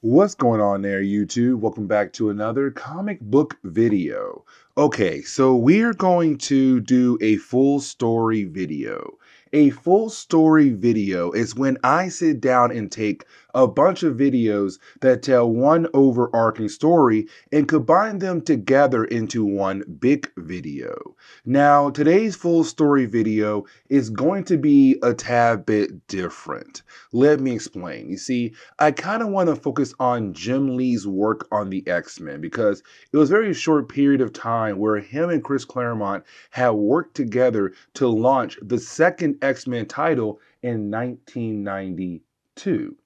What's going on there, YouTube? Welcome back to another comic book video. Okay, so we're going to do a full story video. A full story video is when I sit down and take a bunch of videos that tell one overarching story and combine them together into one big video. Now, today's full story video is going to be a tad bit different. Let me explain. You see, I kind of want to focus on Jim Lee's work on the X-Men because it was a very short period of time where him and Chris Claremont had worked together to launch the second X-Men title in 1992.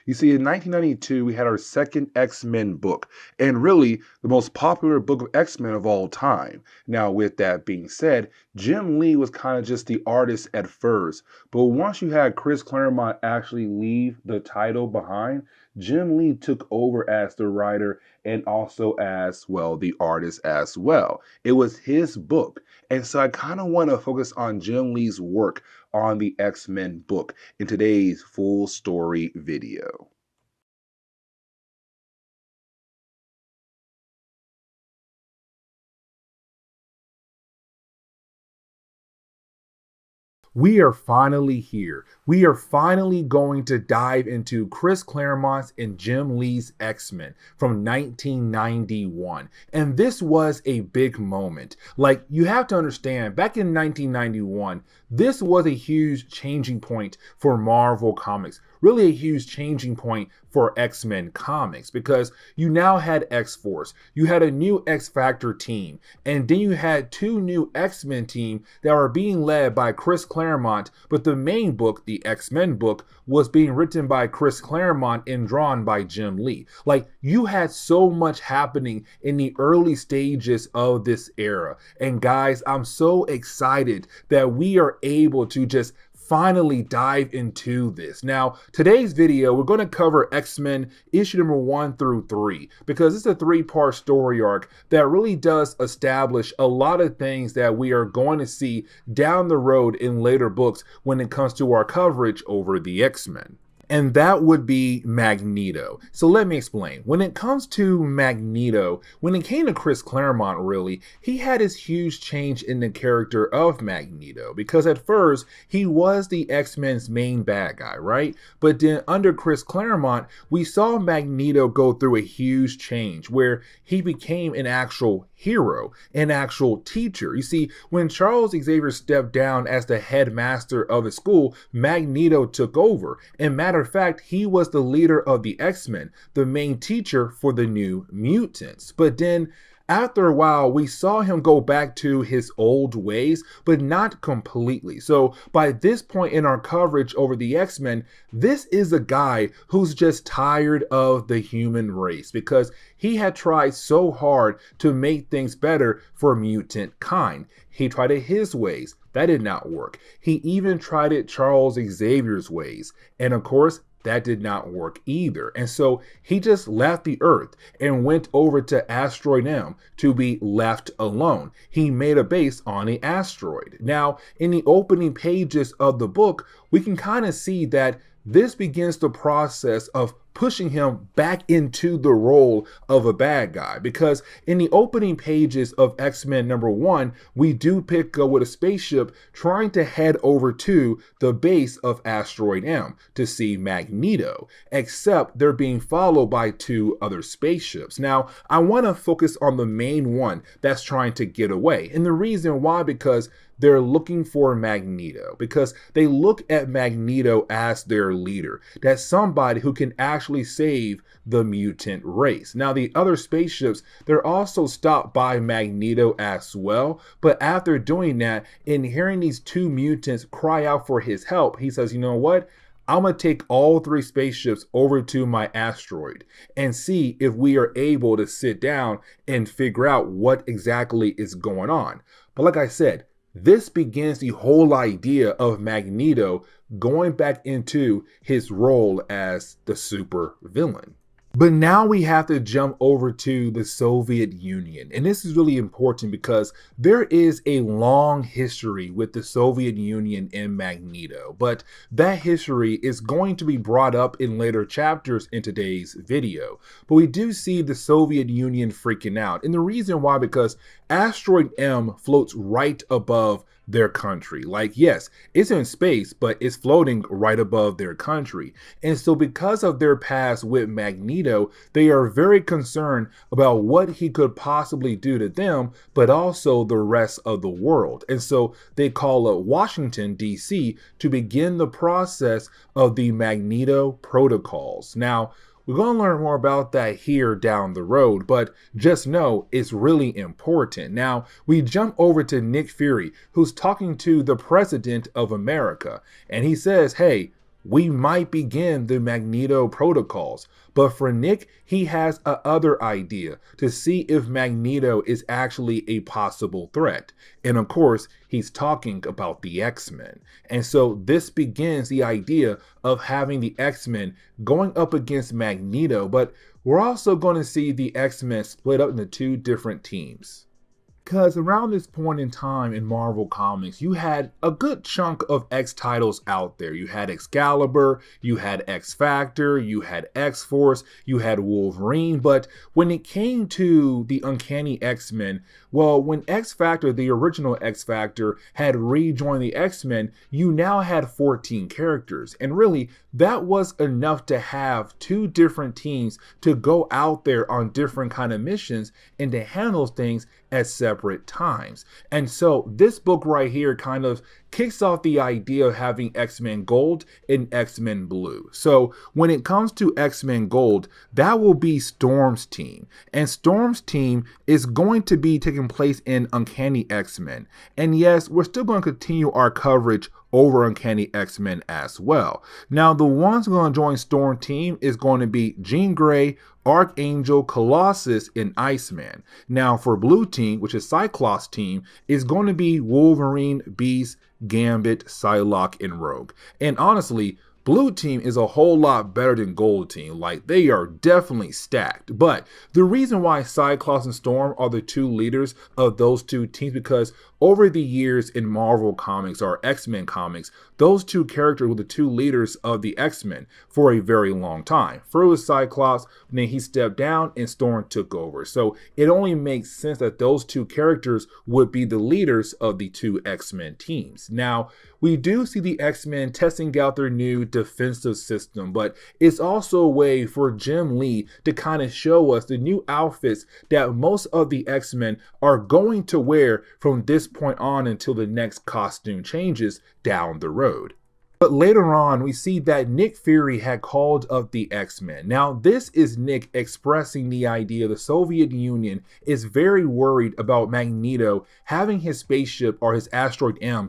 You see, in 1992, we had our second X-Men book, and really the most popular book of X-Men of all time. Now, with that being said, Jim Lee was kind of just the artist at first, but once you had Chris Claremont actually leave the title behind, Jim Lee took over as the writer and also as, well, the artist as well. It was his book. And so I kind of want to focus on Jim Lee's work on the X-Men book in today's full story video. We are finally here. We are finally going to dive into Chris Claremont's and Jim Lee's X-Men from 1991. And this was a big moment. Like, you have to understand, back in 1991, this was a huge changing point for Marvel Comics. Really a huge changing point for X-Men comics because you now had X-Force, you had a new X-Factor team, and then you had two new X-Men team that were being led by Chris Claremont, but the main book, the X-Men book, was being written by Chris Claremont and drawn by Jim Lee. Like, you had so much happening in the early stages of this era. And guys, I'm so excited that we are able to just finally dive into this. Now, today's video, we're going to cover X-Men issue number 1 through 3 because it's a 3-part story arc that really does establish a lot of things that we are going to see down the road in later books when it comes to our coverage over the X-Men. And that would be Magneto. So let me explain. When it comes to Magneto, when it came to Chris Claremont, really, he had this huge change in the character of Magneto because at first he was the X-Men's main bad guy, right? But then under Chris Claremont, we saw Magneto go through a huge change where he became an actual hero, an actual teacher. You see, when Charles Xavier stepped down as the headmaster of the school, Magneto took over. And matter of fact, he was the leader of the X-Men, the main teacher for the New Mutants. But then after a while, we saw him go back to his old ways, but not completely. So by this point in our coverage over the X-Men, this is a guy who's just tired of the human race because he had tried so hard to make things better for mutant kind. He tried it his ways. That did not work. He even tried it Charles Xavier's ways. And of course, that did not work either. And so he just left the Earth and went over to Asteroid M to be left alone. He made a base on the asteroid. Now, in the opening pages of the book, we can kind of see that this begins the process of pushing him back into the role of a bad guy because in the opening pages of X-Men number 1, we do pick up with a spaceship trying to head over to the base of Asteroid M to see Magneto, except they're being followed by 2 other spaceships. Now, I want to focus on the main one that's trying to get away. And the reason why, because they're looking for Magneto because they look at Magneto as their leader. That's somebody who can actually save the mutant race. Now, the other spaceships, they're also stopped by Magneto as well. But after doing that and hearing these 2 mutants cry out for his help, he says, you know what? I'm going to take all 3 spaceships over to my asteroid and see if we are able to sit down and figure out what exactly is going on. But like I said, this begins the whole idea of Magneto going back into his role as the super villain. But now we have to jump over to the Soviet Union. And this is really important because there is a long history with the Soviet Union and Magneto. But that history is going to be brought up in later chapters in today's video. But we do see the Soviet Union freaking out. And the reason why, because Asteroid M floats right above their country. Like, yes, it's in space, but it's floating right above their country. And so because of their past with Magneto, they are very concerned about what he could possibly do to them, but also the rest of the world. And so they call up Washington, D.C. to begin the process of the Magneto protocols. Now, we're going to learn more about that here down the road, but just know it's really important. Now, we jump over to Nick Fury, who's talking to the President of America, and he says, hey, we might begin the Magneto protocols. But for Nick, he has a other idea to see if Magneto is actually a possible threat. And of course, he's talking about the X-Men. And so this begins the idea of having the X-Men going up against Magneto, but we're also going to see the X-Men split up into two different teams. Because around this point in time in Marvel Comics, you had a good chunk of X titles out there. You had Excalibur, you had X-Factor, you had X-Force, you had Wolverine. But when it came to the Uncanny X-Men, well, when X-Factor, the original X-Factor, had rejoined the X-Men, you now had 14 characters. And really, that was enough to have two different teams to go out there on different kind of missions and to handle things at separate times. And so this book right here kind of kicks off the idea of having X-Men Gold and X-Men Blue. So when it comes to X-Men Gold, that will be Storm's team. And Storm's team is going to be taking place in Uncanny X-Men. And yes, we're still going to continue our coverage over Uncanny X-Men as well. Now, the ones going to join Storm team is going to be Jean Grey, Archangel, Colossus, and Iceman. Now, for Blue team, which is Cyclops team, is going to be Wolverine, Beast, Gambit, Psylocke, and Rogue. And honestly, Blue team is a whole lot better than Gold team. Like, they are definitely stacked. But the reason why Cyclops and Storm are the two leaders of those two teams, because over the years in Marvel Comics or X-Men comics, those two characters were the two leaders of the X-Men for a very long time. First was Cyclops, and then he stepped down and Storm took over. So it only makes sense that those two characters would be the leaders of the two X-Men teams. Now, we do see the X-Men testing out their new defensive system, but it's also a way for Jim Lee to kind of show us the new outfits that most of the X-Men are going to wear from this point on until the next costume changes down the road. But later on, we see that Nick Fury had called up the X-Men. Now, this is Nick expressing the idea the Soviet Union is very worried about Magneto having his spaceship, or his asteroid M,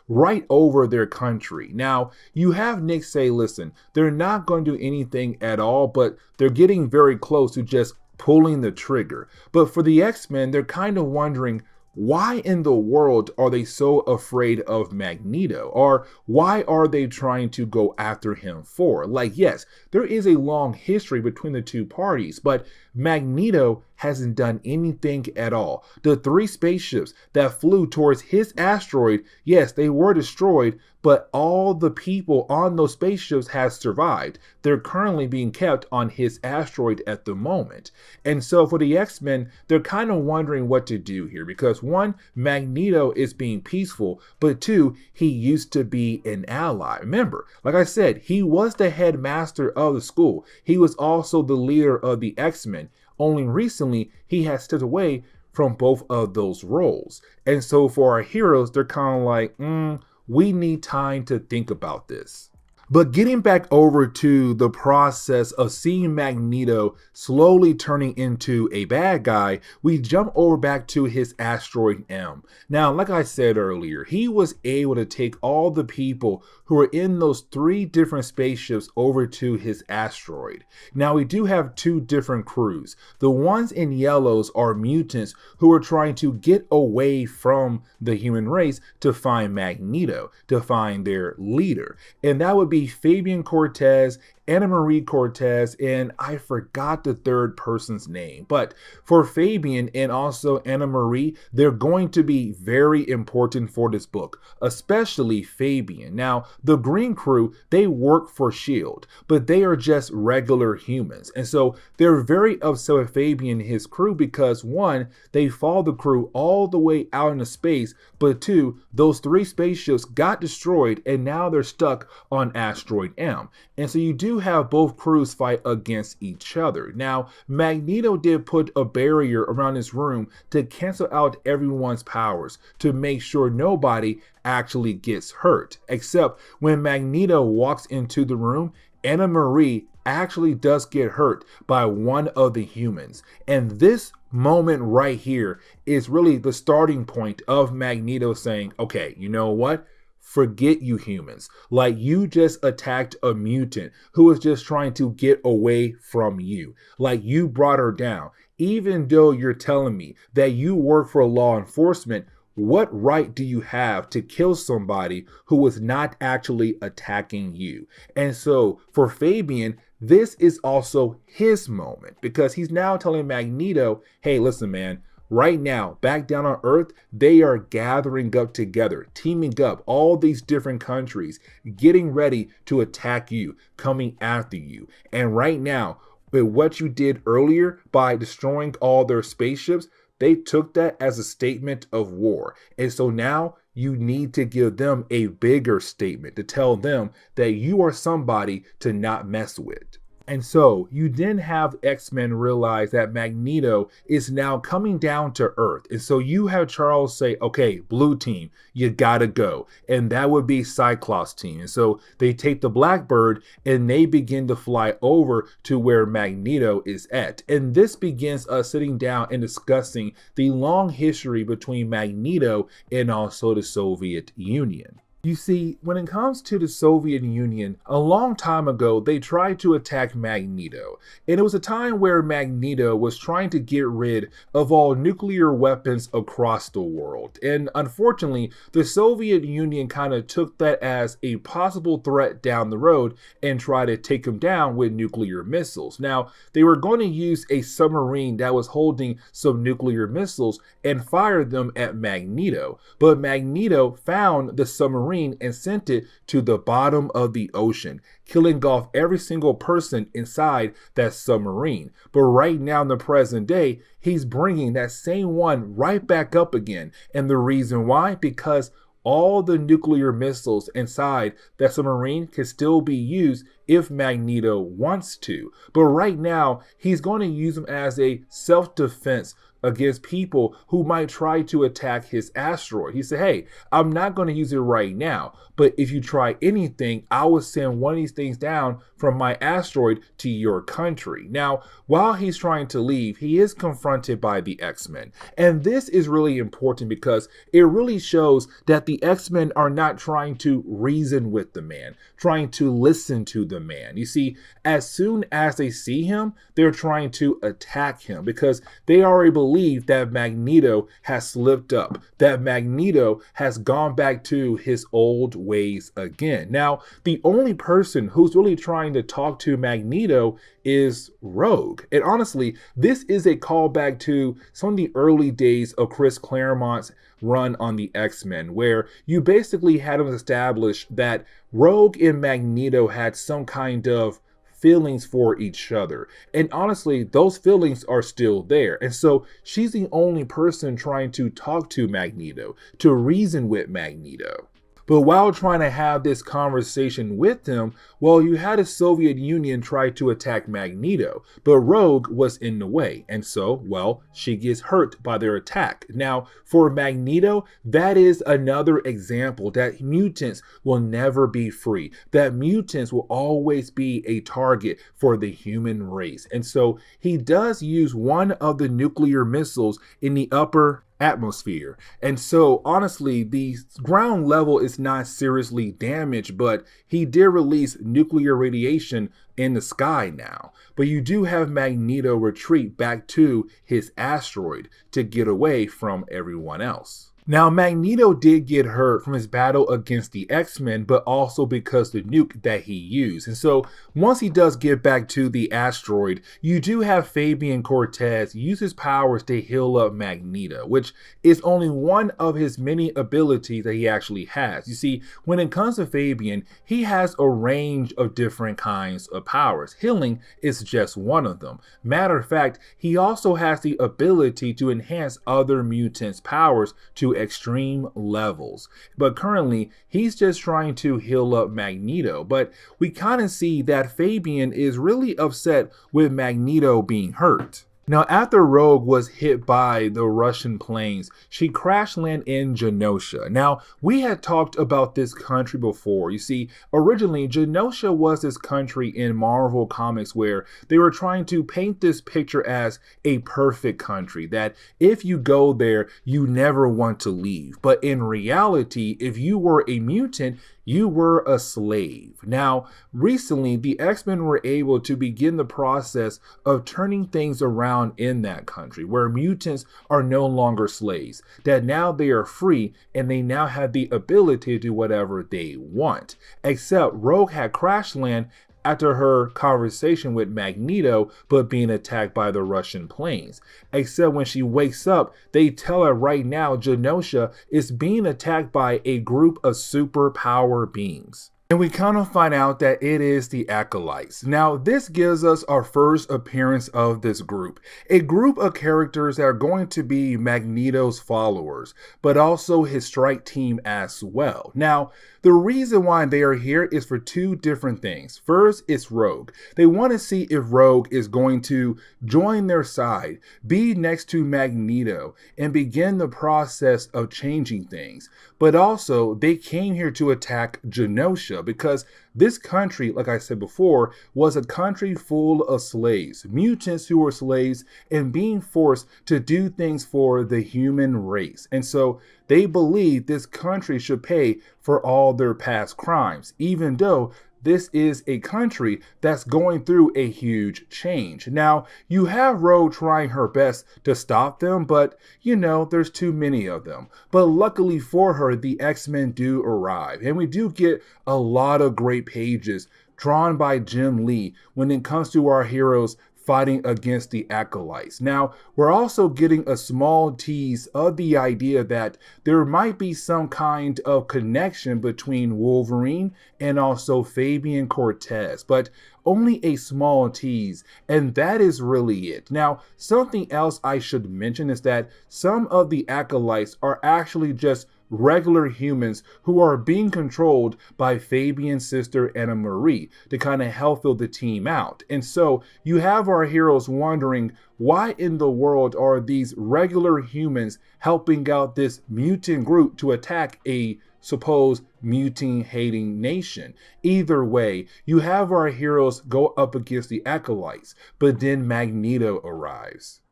right over their country. Now, you have Nick say, listen, they're not going to do anything at all, but they're getting very close to just pulling the trigger. But for the X-Men, they're kind of wondering, why in the world are they so afraid of Magneto? Or why are they trying to go after him for? Like, yes, there is a long history between the two parties, but Magneto hasn't done anything at all. The three spaceships that flew towards his asteroid, yes, they were destroyed, but all the people on those spaceships have survived. They're currently being kept on his asteroid at the moment. And so for the X-Men, they're kind of wondering what to do here, because one, Magneto is being peaceful, but two, he used to be an ally. Remember, like I said, he was the headmaster of the school. He was also the leader of the X-Men. Only recently, he has stepped away from both of those roles. And so for our heroes, they're kind of like, we need time to think about this. But getting back over to the process of seeing Magneto slowly turning into a bad guy, we jump over back to his asteroid M. Now, like I said earlier, he was able to take all the people who were in those three different spaceships over to his asteroid. Now, we do have two different crews. The ones in yellows are mutants who are trying to get away from the human race to find Magneto, to find their leader. And that would be Fabian Cortez Anna Marie Cortez, and I forgot the third person's name. But for Fabian and also Anna Marie, they're going to be very important for this book, especially Fabian. Now, the Green Crew, they work for S.H.I.E.L.D., but they are just regular humans. And so they're very upset with Fabian and his crew because, one, they followed the crew all the way out into space, but two, those 3 spaceships got destroyed and now they're stuck on Asteroid M. And so you do have both crews fight against each other. Now, Magneto did put a barrier around this room to cancel out everyone's powers to make sure nobody actually gets hurt. Except when Magneto walks into the room, Anna Marie actually does get hurt by one of the humans. And this moment right here is really the starting point of Magneto saying, okay, you know what? Forget you humans. Like, you just attacked a mutant who was just trying to get away from you. Like, you brought her down. Even though you're telling me that you work for law enforcement, what right do you have to kill somebody who was not actually attacking you? And so for Fabian, this is also his moment because he's now telling Magneto, hey, listen, man, right now, back down on Earth, they are gathering up together, teaming up, all these different countries, getting ready to attack you, coming after you. And right now, with what you did earlier by destroying all their spaceships, they took that as a statement of war. And so now you need to give them a bigger statement to tell them that you are somebody to not mess with. And so you then have X-Men realize that Magneto is now coming down to Earth. And so you have Charles say, okay, blue team, you gotta go. And that would be Cyclops team. And so they take the Blackbird and they begin to fly over to where Magneto is at. And this begins us sitting down and discussing the long history between Magneto and also the Soviet Union. You see, when it comes to the Soviet Union, a long time ago, they tried to attack Magneto. And it was a time where Magneto was trying to get rid of all nuclear weapons across the world. And unfortunately, the Soviet Union kind of took that as a possible threat down the road and tried to take him down with nuclear missiles. Now, they were going to use a submarine that was holding some nuclear missiles and fire them at Magneto. But Magneto found the submarine and sent it to the bottom of the ocean, killing off every single person inside that submarine. But right now in the present day, he's bringing that same one right back up again. And the reason why? Because all the nuclear missiles inside that submarine can still be used if Magneto wants to. But right now, he's going to use them as a self-defense against people who might try to attack his asteroid. He said, hey, I'm not going to use it right now, but if you try anything, I will send one of these things down from my asteroid to your country. Now, while he's trying to leave, he is confronted by the X-Men. And this is really important because it really shows that the X-Men are not trying to reason with the man, trying to listen to the man. You see, as soon as they see him, they're trying to attack him because they already believe that Magneto has slipped up, that Magneto has gone back to his old ways again. Now, the only person who's really trying to talk to Magneto is Rogue. And honestly, this is a callback to some of the early days of Chris Claremont's run on the X-Men, where you basically had him establish that Rogue and Magneto had some kind of feelings for each other. And honestly, those feelings are still there. And so she's the only person trying to talk to Magneto, to reason with Magneto. But while trying to have this conversation with him, well, you had the Soviet Union try to attack Magneto, but Rogue was in the way. And so, well, she gets hurt by their attack. Now, for Magneto, that is another example that mutants will never be free, that mutants will always be a target for the human race. And so he does use one of the nuclear missiles in the upper atmosphere. And so honestly, the ground level is not seriously damaged, but he did release nuclear radiation in the sky now. But you do have Magneto retreat back to his asteroid to get away from everyone else. Now, Magneto did get hurt from his battle against the X-Men, but also because the nuke that he used. And so once he does get back to the asteroid, you do have Fabian Cortez use his powers to heal up Magneto, which is only one of his many abilities that he actually has. You see, when it comes to Fabian, he has a range of different kinds of powers. Healing is just one of them. Matter of fact, he also has the ability to enhance other mutants' powers to extreme levels. But currently, he's just trying to heal up Magneto. But we kind of see that Fabian is really upset with Magneto being hurt. Now, after Rogue was hit by the Russian planes, she crash landed in Genosha. Now, we had talked about this country before. You see, originally, Genosha was this country in Marvel Comics where they were trying to paint this picture as a perfect country, that if you go there, you never want to leave. But in reality, if you were a mutant, you were a slave. Now, recently, the X-Men were able to begin the process of turning things around in that country, where mutants are no longer slaves, that now they are free and they now have the ability to do whatever they want. Except Rogue had crash land after her conversation with Magneto, but being attacked by the Russian planes. Except when she wakes up, they tell her right now Genosha is being attacked by a group of superpower beings. And we kind of find out that it is the Acolytes. Now, this gives us our first appearance of this group. A group of characters that are going to be Magneto's followers, but also his strike team as well. Now, the reason why they are here is for two different things. First, it's Rogue. They want to see if Rogue is going to join their side, be next to Magneto, and begin the process of changing things. But also, they came here to attack Genosha because this country, like I said before, was a country full of slaves, mutants who were slaves and being forced to do things for the human race. And so they believe this country should pay for all their past crimes, even though this is a country that's going through a huge change. Now, you have Rogue trying her best to stop them, but you know, there's too many of them. But luckily for her, the X-Men do arrive, and we do get a lot of great pages drawn by Jim Lee when it comes to our heroes fighting against the Acolytes. Now, we're also getting a small tease of the idea that there might be some kind of connection between Wolverine and also Fabian Cortez, but only a small tease, and that is really it. Now, something else I should mention is that some of the Acolytes are actually just regular humans who are being controlled by Fabian's sister Anna Marie to kind of help fill the team out. And so you have our heroes wondering, why in the world are these regular humans helping out this mutant group to attack a supposed mutant-hating nation? Either way, you have our heroes go up against the Acolytes, but then Magneto arrives.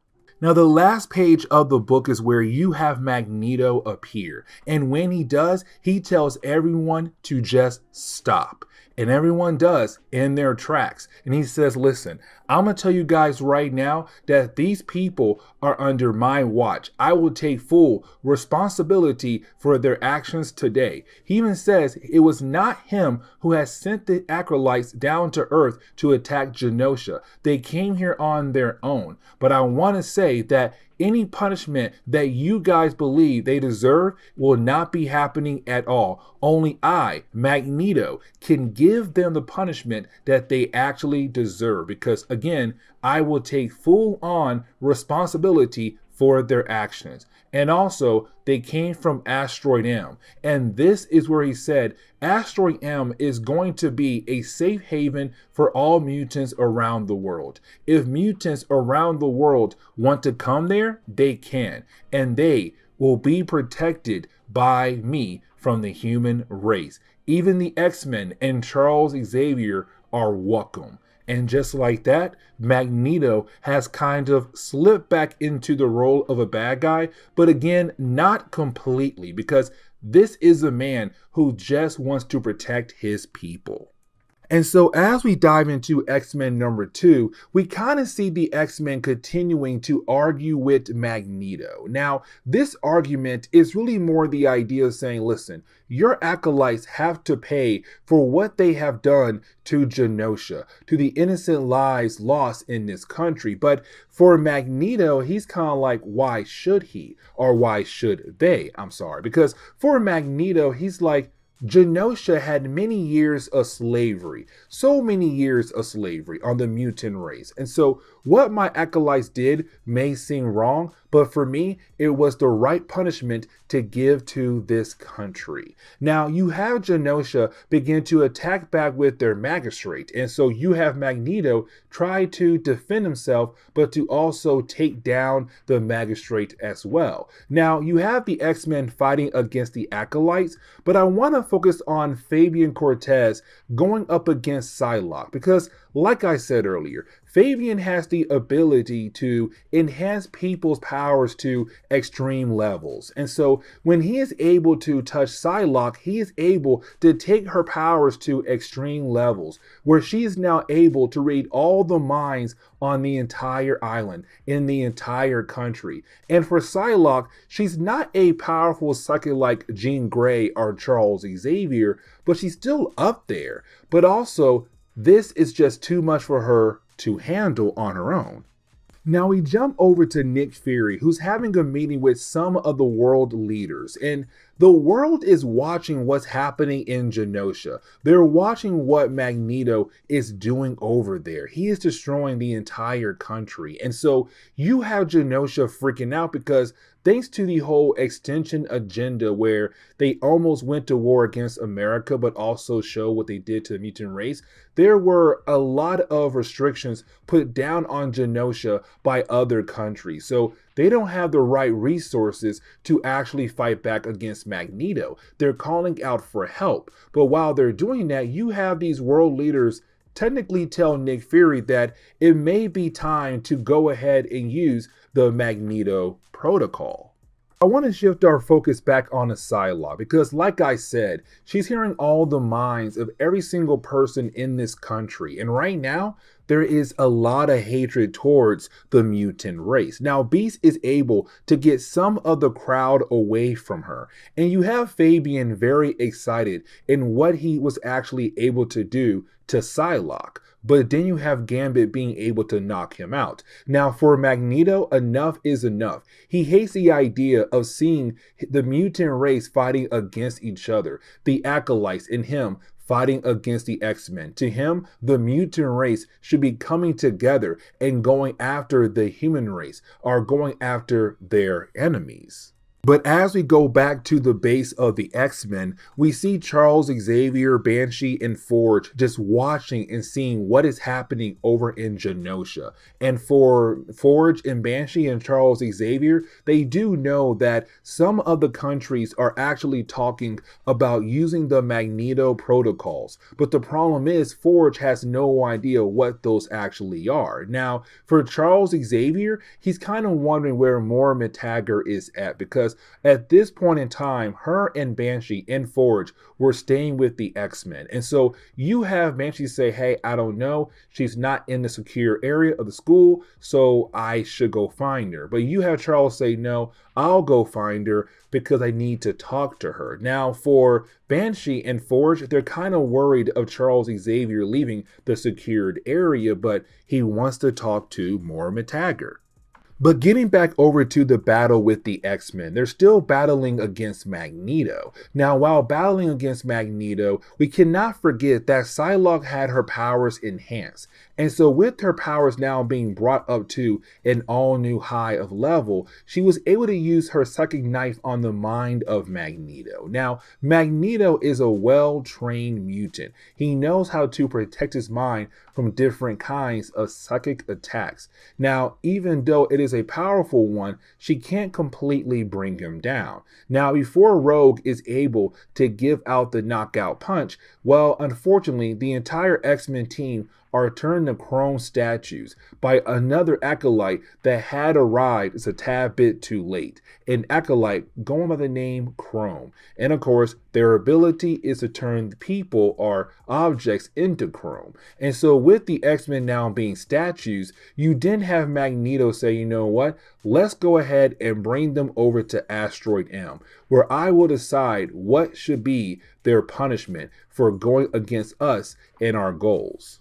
Now, the last page of the book is where you have Magneto appear. And when he does, he tells everyone to just stop. And everyone does in their tracks. And he says, listen, I'm going to tell you guys right now that these people are under my watch. I will take full responsibility for their actions today. He even says it was not him who has sent the Acolytes down to Earth to attack Genosha. They came here on their own. But I want to say that any punishment that you guys believe they deserve will not be happening at all. Only I, Magneto, can give them the punishment that they actually deserve. Because again, I will take full on responsibility for their actions. And also, they came from Asteroid M. And this is where he said Asteroid M is going to be a safe haven for all mutants around the world. If mutants around the world want to come there, they can. And they will be protected by me from the human race. Even the X-Men and Charles Xavier are welcome. And just like that, Magneto has kind of slipped back into the role of a bad guy, but again, not completely, because this is a man who just wants to protect his people. And so, as we dive into X-Men number 2, we kind of see the X-Men continuing to argue with Magneto. Now, this argument is really more the idea of saying, listen, your acolytes have to pay for what they have done to Genosha, to the innocent lives lost in this country. But for Magneto, he's kind of like, why should he? Or why should they? I'm sorry. Because for Magneto, he's like, Genosha had many years of slavery, so many years of slavery on the mutant race. And so what my acolytes did may seem wrong, but for me, it was the right punishment to give to this country. Now, you have Genosha begin to attack back with their magistrate. And so you have Magneto try to defend himself, but to also take down the magistrate as well. Now, you have the X-Men fighting against the acolytes, but I want to focus on Fabian Cortez going up against Psylocke because, like I said earlier, Fabian has the ability to enhance people's powers to extreme levels. And so when he is able to touch Psylocke, he is able to take her powers to extreme levels, where she is now able to read all the minds on the entire island, in the entire country. And for Psylocke, she's not a powerful psychic like Jean Grey or Charles Xavier, but she's still up there. But also, this is just too much for her to handle on her own. Now we jump over to Nick Fury, who's having a meeting with some of the world leaders, and the world is watching what's happening in Genosha. They're watching what Magneto is doing over there. He is destroying the entire country. And so you have Genosha freaking out because thanks to the whole extension agenda where they almost went to war against America, but also show what they did to the mutant race, there were a lot of restrictions put down on Genosha by other countries. So they don't have the right resources to actually fight back against Magneto. They're calling out for help. But while they're doing that, you have these world leaders technically tell Nick Fury that it may be time to go ahead and use the Magneto protocol. I want to shift our focus back on Psylocke because, like I said, she's hearing all the minds of every single person in this country. And right now, there is a lot of hatred towards the mutant race. Now, Beast is able to get some of the crowd away from her. And you have Fabian very excited in what he was actually able to do to Psylocke. But then you have Gambit being able to knock him out. Now, for Magneto, enough is enough. He hates the idea of seeing the mutant race fighting against each other, the acolytes and him fighting against the X-Men. To him, the mutant race should be coming together and going after the human race, or going after their enemies. But as we go back to the base of the X-Men, we see Charles Xavier, Banshee, and Forge just watching and seeing what is happening over in Genosha. And for Forge and Banshee and Charles Xavier, they do know that some of the countries are actually talking about using the Magneto protocols. But the problem is Forge has no idea what those actually are. Now, for Charles Xavier, he's kind of wondering where Moira McTaggart is at, because at this point in time, her and Banshee and Forge were staying with the X-Men. And so you have Banshee say, hey, I don't know. She's not in the secure area of the school, so I should go find her. But you have Charles say, no, I'll go find her because I need to talk to her. Now, for Banshee and Forge, they're kind of worried of Charles Xavier leaving the secured area, but he wants to talk to Moira McTaggart. But getting back over to the battle with the X-Men, they're still battling against Magneto. Now, while battling against Magneto, we cannot forget that Psylocke had her powers enhanced. And so with her powers now being brought up to an all-new high of level, she was able to use her psychic knife on the mind of Magneto. Now, Magneto is a well-trained mutant. He knows how to protect his mind from different kinds of psychic attacks. Now, even though it is a powerful one, she can't completely bring him down. Now, before Rogue is able to give out the knockout punch, well, unfortunately, the entire X-Men team are turned to chrome statues by another acolyte that had arrived is a tad bit too late. An acolyte going by the name Chrome. And of course, their ability is to turn people or objects into chrome. And so with the X-Men now being statues, you didn't have Magneto say, you know what, let's go ahead and bring them over to Asteroid M, where I will decide what should be their punishment for going against us and our goals.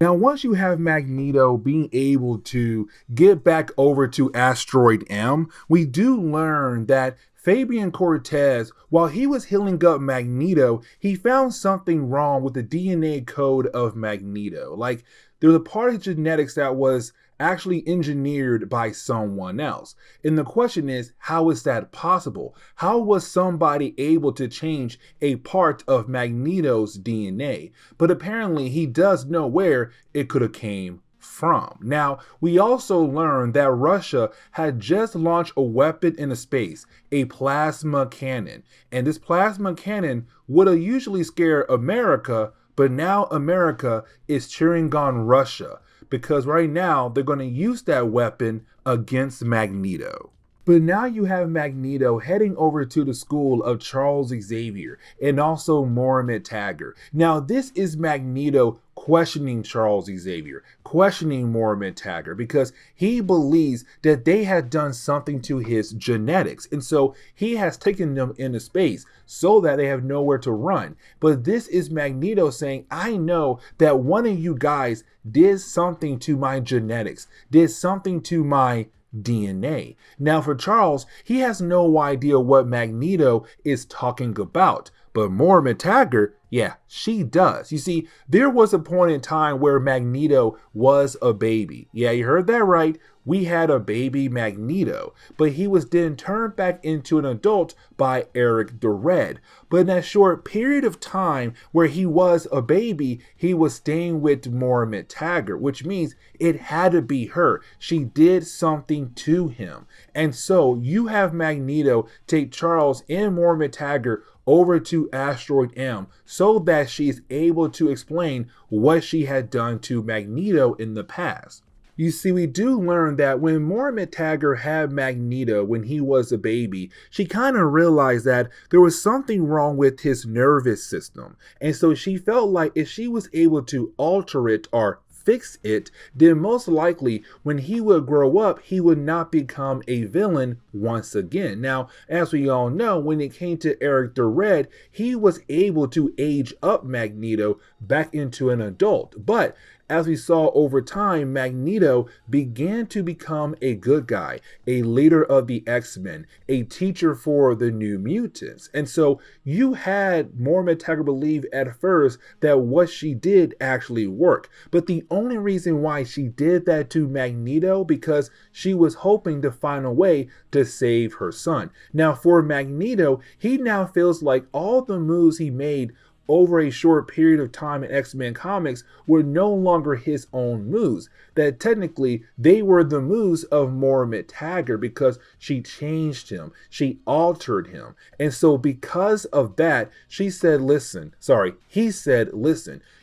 Now, once you have Magneto being able to get back over to Asteroid M, we do learn that Fabian Cortez, while he was healing up Magneto, he found something wrong with the DNA code of Magneto. Like, there was a part of genetics that was actually engineered by someone else. And the question is, how is that possible? How was somebody able to change a part of Magneto's DNA? But apparently he does know where it could have came from. Now, we also learned that Russia had just launched a weapon into space, a plasma cannon. And this plasma cannon would have usually scared America, but now America is cheering on Russia because right now they're going to use that weapon against Magneto. But now you have Magneto heading over to the school of Charles Xavier and also Moira Taggart. Now, this is Magneto questioning Charles Xavier, questioning Moira Taggart, because he believes that they had done something to his genetics. And so he has taken them into space so that they have nowhere to run. But this is Magneto saying, I know that one of you guys did something to my genetics, did something to my DNA. Now for Charles, he has no idea what Magneto is talking about, but Moira Taggart, yeah, she does. You see, there was a point in time where Magneto was a baby. Yeah, you heard that right. We had a baby Magneto, but he was then turned back into an adult by Eric the Red. But in that short period of time where he was a baby, he was staying with Moira Taggart, which means it had to be her. She did something to him. And so you have Magneto take Charles and Moira Taggart over to Asteroid M so that she is able to explain what she had done to Magneto in the past. You see, we do learn that when Moira Taggart had Magneto when he was a baby, she kind of realized that there was something wrong with his nervous system. And so she felt like if she was able to alter it or fix it, then most likely when he would grow up, he would not become a villain once again. Now, as we all know, when it came to Eric the Red, he was able to age up Magneto back into an adult. But as we saw over time, Magneto began to become a good guy, a leader of the X-Men, a teacher for the New Mutants. And so you had Moira Taggart believe at first that what she did actually worked. But the only reason why she did that to Magneto because she was hoping to find a way to save her son. Now for Magneto, he now feels like all the moves he made over a short period of time in X-Men comics were no longer his own moves. That technically they were the moves of Moira Taggart because she changed him, she altered him. And so because of that, he said, listen,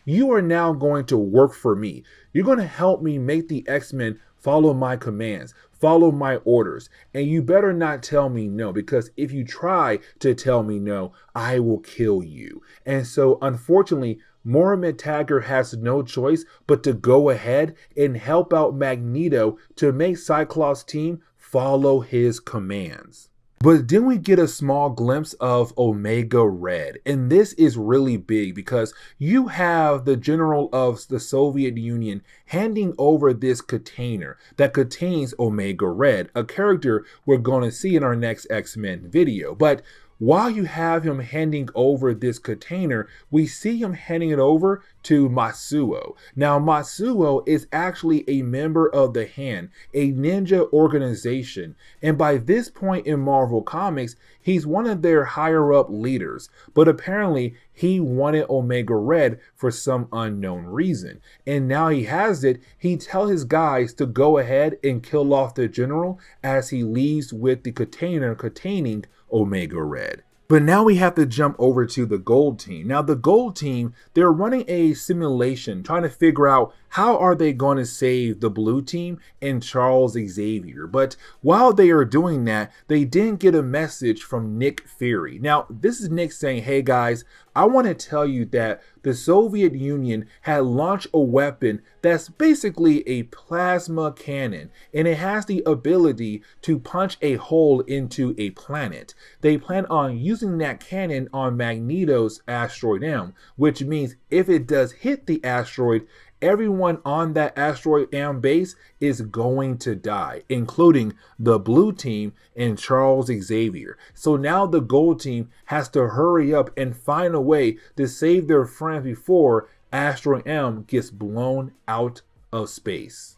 you are now going to work for me. You're going to help me make the X-Men follow my commands, follow my orders, and you better not tell me no, because if you try to tell me no, I will kill you. And so unfortunately, Moira Taggart has no choice but to go ahead and help out Magneto to make Cyclops' team follow his commands. But then we get a small glimpse of Omega Red, and this is really big because you have the general of the Soviet Union handing over this container that contains Omega Red, a character we're going to see in our next X-Men video. But while you have him handing over this container, we see him handing it over to Matsuo. Now, Matsuo is actually a member of the Hand, a ninja organization. And by this point in Marvel Comics, he's one of their higher up leaders. But apparently, he wanted Omega Red for some unknown reason. And now he has it. He tells his guys to go ahead and kill off the general as he leaves with the container containing Omega Red. But now we have to jump over to the gold team. Now the gold team, they're running a simulation trying to figure out how are they going to save the blue team and Charles Xavier. But while they are doing that, they didn't get a message from Nick Fury. Now this is Nick saying, hey guys, I want to tell you that the Soviet Union had launched a weapon that's basically a plasma cannon, and it has the ability to punch a hole into a planet. They plan on using that cannon on Magneto's Asteroid M, which means if it does hit the asteroid, everyone on that Asteroid M base is going to die, including the blue team and Charles Xavier. So now the gold team has to hurry up and find a way to save their friends before Asteroid M gets blown out of space.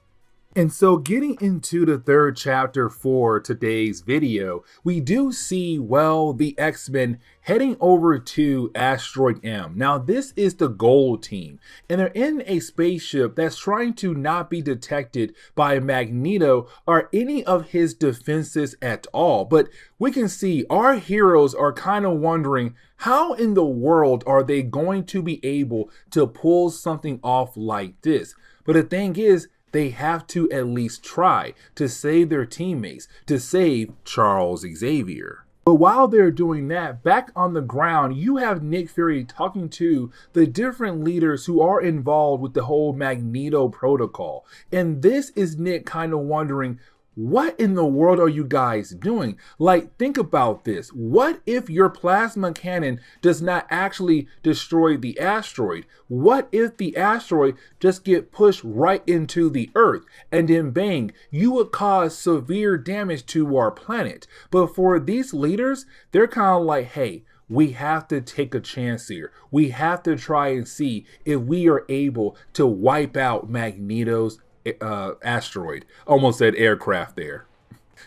And so getting into the third chapter for today's video, we do see, well, the X-Men heading over to Asteroid M. Now this is the gold team, and they're in a spaceship that's trying to not be detected by Magneto or any of his defenses at all. But we can see our heroes are kind of wondering, how in the world are they going to be able to pull something off like this? But the thing is, they have to at least try to save their teammates, to save Charles Xavier. But while they're doing that, back on the ground, you have Nick Fury talking to the different leaders who are involved with the whole Magneto protocol. And this is Nick kind of wondering, what in the world are you guys doing? Like, think about this. What if your plasma cannon does not actually destroy the asteroid? What if the asteroid just get pushed right into the Earth and then bang, you would cause severe damage to our planet? But for these leaders, they're kind of like, hey, we have to take a chance here. We have to try and see if we are able to wipe out Magneto's asteroid. Almost said aircraft there.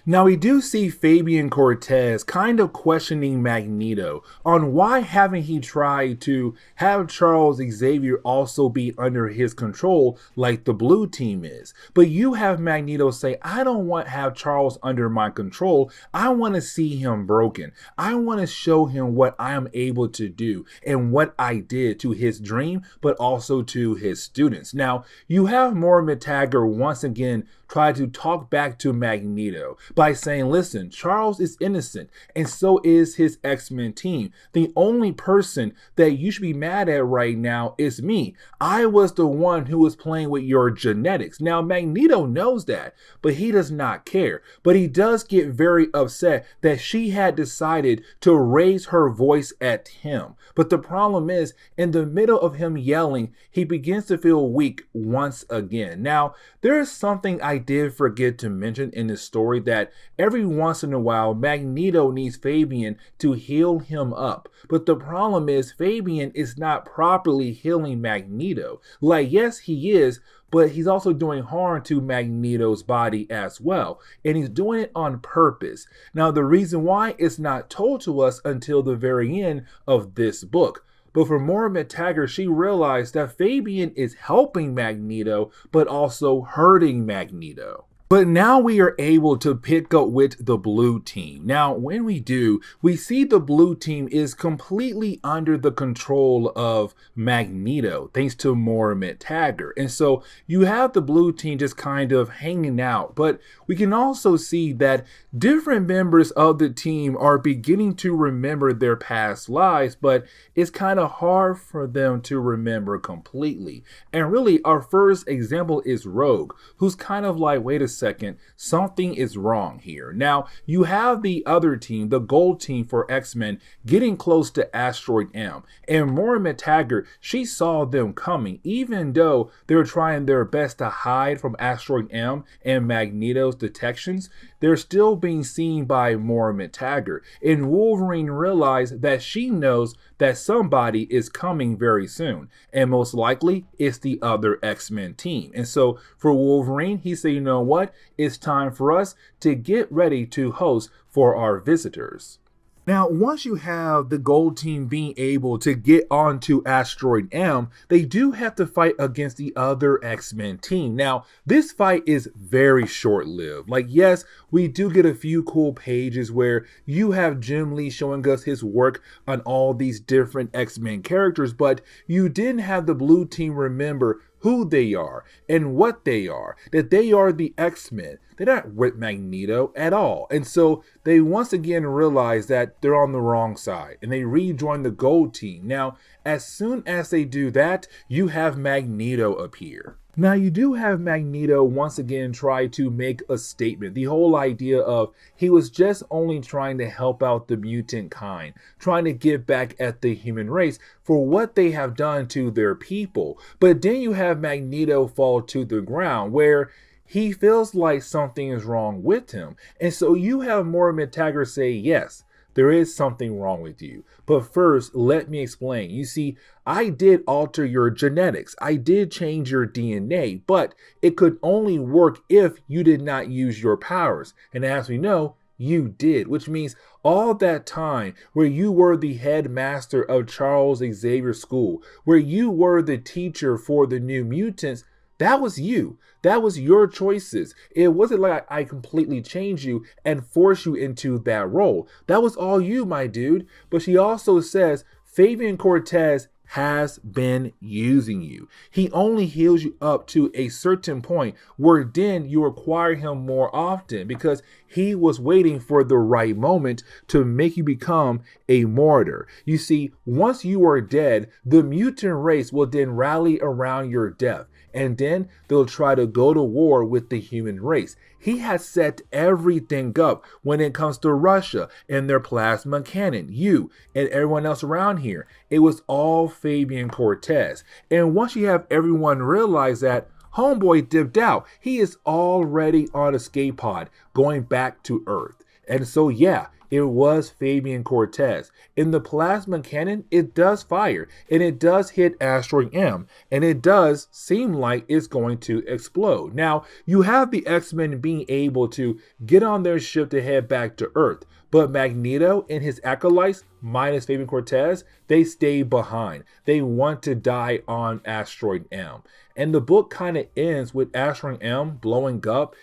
Now we do see Fabian Cortez kind of questioning Magneto on why haven't he tried to have Charles Xavier also be under his control like the blue team is. But you have Magneto say, I don't want to have Charles under my control. I want to see him broken. I want to show him what I am able to do and what I did to his dream, but also to his students. Now you have Moira McTaggart once again try to talk back to Magneto by saying, listen, Charles is innocent and so is his X-Men team. The only person that you should be mad at right now is me. I was the one who was playing with your genetics. Now Magneto knows that, but he does not care. But he does get very upset that she had decided to raise her voice at him. But the problem is, in the middle of him yelling, he begins to feel weak once again. Now, there is something I did forget to mention in this story, that every once in a while Magneto needs Fabian to heal him up. But the problem is Fabian is not properly healing Magneto. Like, yes, he is, but he's also doing harm to Magneto's body as well. And he's doing it on purpose. Now, the reason why is not told to us until the very end of this book. But for Moira McTaggart, she realized that Fabian is helping Magneto, but also hurting Magneto. But now we are able to pick up with the blue team. Now, when we do, we see the blue team is completely under the control of Magneto, thanks to Moira McTaggart. And so you have the blue team just kind of hanging out. But we can also see that different members of the team are beginning to remember their past lives, but it's kind of hard for them to remember completely. And really, our first example is Rogue, who's kind of like, wait a second, something is wrong here. Now, you have the other team, the gold team for X-Men, getting close to Asteroid M. And Moira McTaggart, she saw them coming, even though they were trying their best to hide from Asteroid M and Magneto's detections. They're still being seen by Moira McTaggart. And Wolverine realized that she knows that somebody is coming very soon. And most likely, it's the other X-Men team. And so for Wolverine, he said, you know what? It's time for us to get ready to host for our visitors. Now, once you have the gold team being able to get onto Asteroid M, they do have to fight against the other X-Men team. Now, this fight is very short-lived. Like, yes, we do get a few cool pages where you have Jim Lee showing us his work on all these different X-Men characters, but you didn't have the blue team remember who they are and what they are, that they are the X-Men. They're not with Magneto at all. And so they once again realize that they're on the wrong side and they rejoin the gold team. Now, as soon as they do that, you have Magneto appear. Now, you do have Magneto once again try to make a statement. The whole idea of he was just only trying to help out the mutant kind, trying to get back at the human race for what they have done to their people. But then you have Magneto fall to the ground where he feels like something is wrong with him. And so you have Moira McTaggart say, yes, there is something wrong with you. But first, let me explain. You see, I did alter your genetics. I did change your DNA, but it could only work if you did not use your powers. And as we know, you did, which means all that time where you were the headmaster of Charles Xavier School, where you were the teacher for the New Mutants, that was you. That was your choices. It wasn't like I completely changed you and forced you into that role. That was all you, my dude. But she also says Fabian Cortez has been using you. He only heals you up to a certain point where then you require him more often because he was waiting for the right moment to make you become a martyr. You see, once you are dead, the mutant race will then rally around your death. And then they'll try to go to war with the human race. He has set everything up when it comes to Russia and their plasma cannon, you and everyone else around here. It was all Fabian Cortez. And once you have everyone realize that, homeboy dipped out. He is already on escape pod going back to Earth. And so, yeah, it was Fabian Cortez. In the plasma cannon, it does fire and it does hit Asteroid M and it does seem like it's going to explode. Now, you have the X-Men being able to get on their ship to head back to Earth, but Magneto and his acolytes, minus Fabian Cortez, they stay behind. They want to die on Asteroid M. And the book kind of ends with Asteroid M blowing up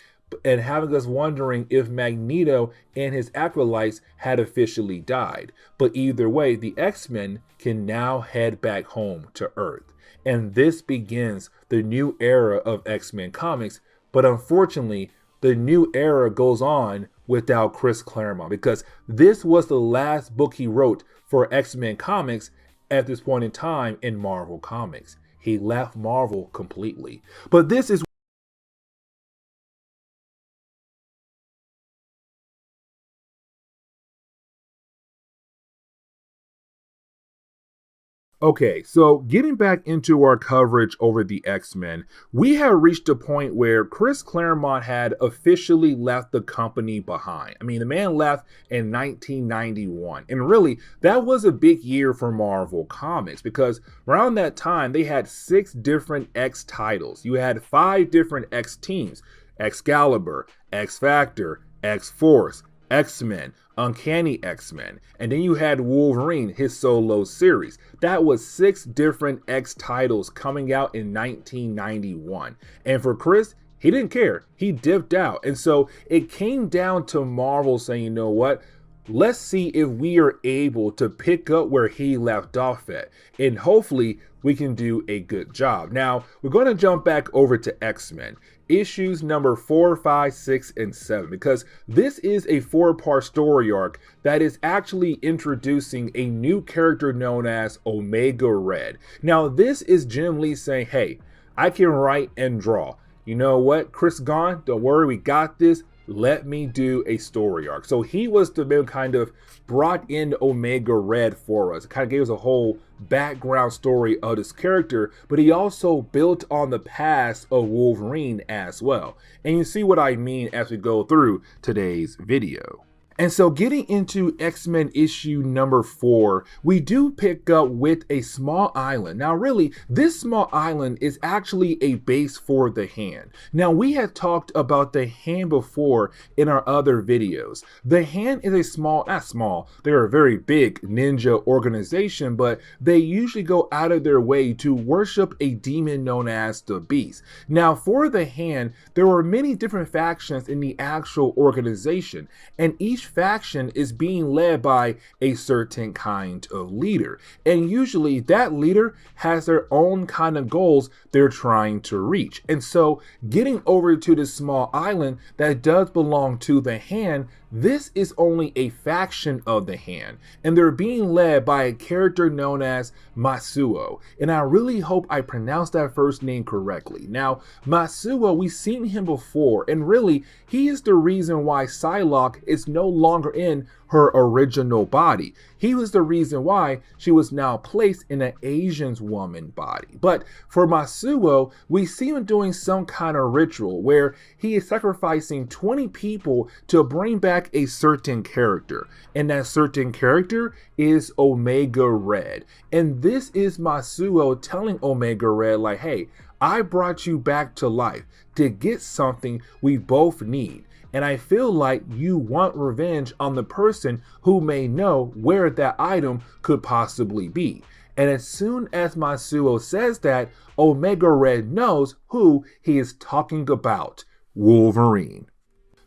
and having us wondering if Magneto and his acolytes had officially died. But either way, the X-Men can now head back home to Earth. And this begins the new era of X-Men comics. But unfortunately, the new era goes on without Chris Claremont because this was the last book he wrote for X-Men comics at this point in time in Marvel Comics. He left Marvel completely. But this is okay, so getting back into our coverage over the X-Men, we have reached a point where Chris Claremont had officially left the company behind. I mean, the man left in 1991. And really, that was a big year for Marvel Comics because around that time, they had 6 different X titles. You had 5 different X teams: Excalibur, X-Factor, X-Force, X-Men, Uncanny X-Men, and then you had Wolverine, his solo series. That was 6 different X titles coming out in 1991. And for Chris, he didn't care. He dipped out. And so it came down to Marvel saying, you know what? Let's see if we are able to pick up where he left off at. And hopefully we can do a good job. Now, we're going to jump back over to X-Men. Issues number 4, 5, 6, and 7, because this is a 4-part story arc that is actually introducing a new character known as Omega Red. Now, this is Jim Lee saying, hey, I can write and draw. You know what? Chris gone, don't worry, we got this. Let me do a story arc. So he was the man kind of brought in Omega Red for us. It kind of gave us a whole background story of this character, but he also built on the past of Wolverine as well. And you see what I mean as we go through today's video. And so getting into X-Men issue number 4, we do pick up with a small island. Now really, this small island is actually a base for the Hand. Now we had talked about the Hand before in our other videos. The Hand is a not small, they're a very big ninja organization, but they usually go out of their way to worship a demon known as the Beast. Now for the Hand, there were many different factions in the actual organization, and each faction is being led by a certain kind of leader, and usually that leader has their own kind of goals they're trying to reach. And so getting over to this small island that does belong to the Hand, this is only a faction of the Hand, and they're being led by a character known as Masuo, and I really hope I pronounced that first name correctly. Now Masuo, we've seen him before, and really he is the reason why Psylocke is no longer in her original body. He was the reason why she was now placed in an Asian woman body. But for Masuo, we see him doing some kind of ritual where he is sacrificing 20 people to bring back a certain character. And that certain character is Omega Red. And this is Masuo telling Omega Red, like, hey, I brought you back to life to get something we both need. And I feel like you want revenge on the person who may know where that item could possibly be. And as soon as Masuo says that, Omega Red knows who he is talking about: Wolverine.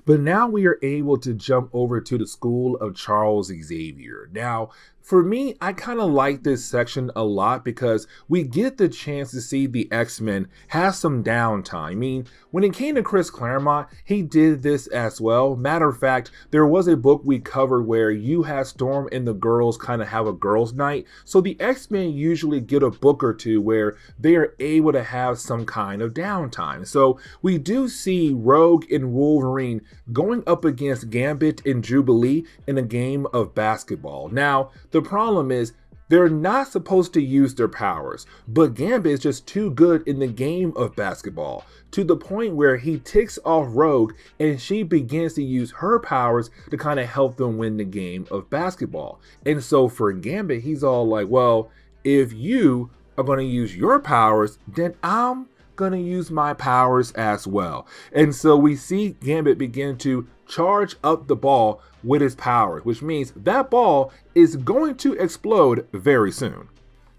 But now we are able to jump over to the school of Charles Xavier. Now, for me, I kind of like this section a lot because we get the chance to see the X-Men have some downtime. I mean, when it came to Chris Claremont, he did this as well. Matter of fact, there was a book we covered where you had Storm and the girls kind of have a girls' night. So the X-Men usually get a book or two where they are able to have some kind of downtime. So we do see Rogue and Wolverine going up against Gambit and Jubilee in a game of basketball. Now, the problem is they're not supposed to use their powers, but Gambit is just too good in the game of basketball to the point where he ticks off Rogue and she begins to use her powers to kind of help them win the game of basketball. And so for Gambit, he's all like, well, if you are going to use your powers, then I'm gonna use my powers as well. And so we see Gambit begin to charge up the ball with his powers, which means that ball is going to explode very soon.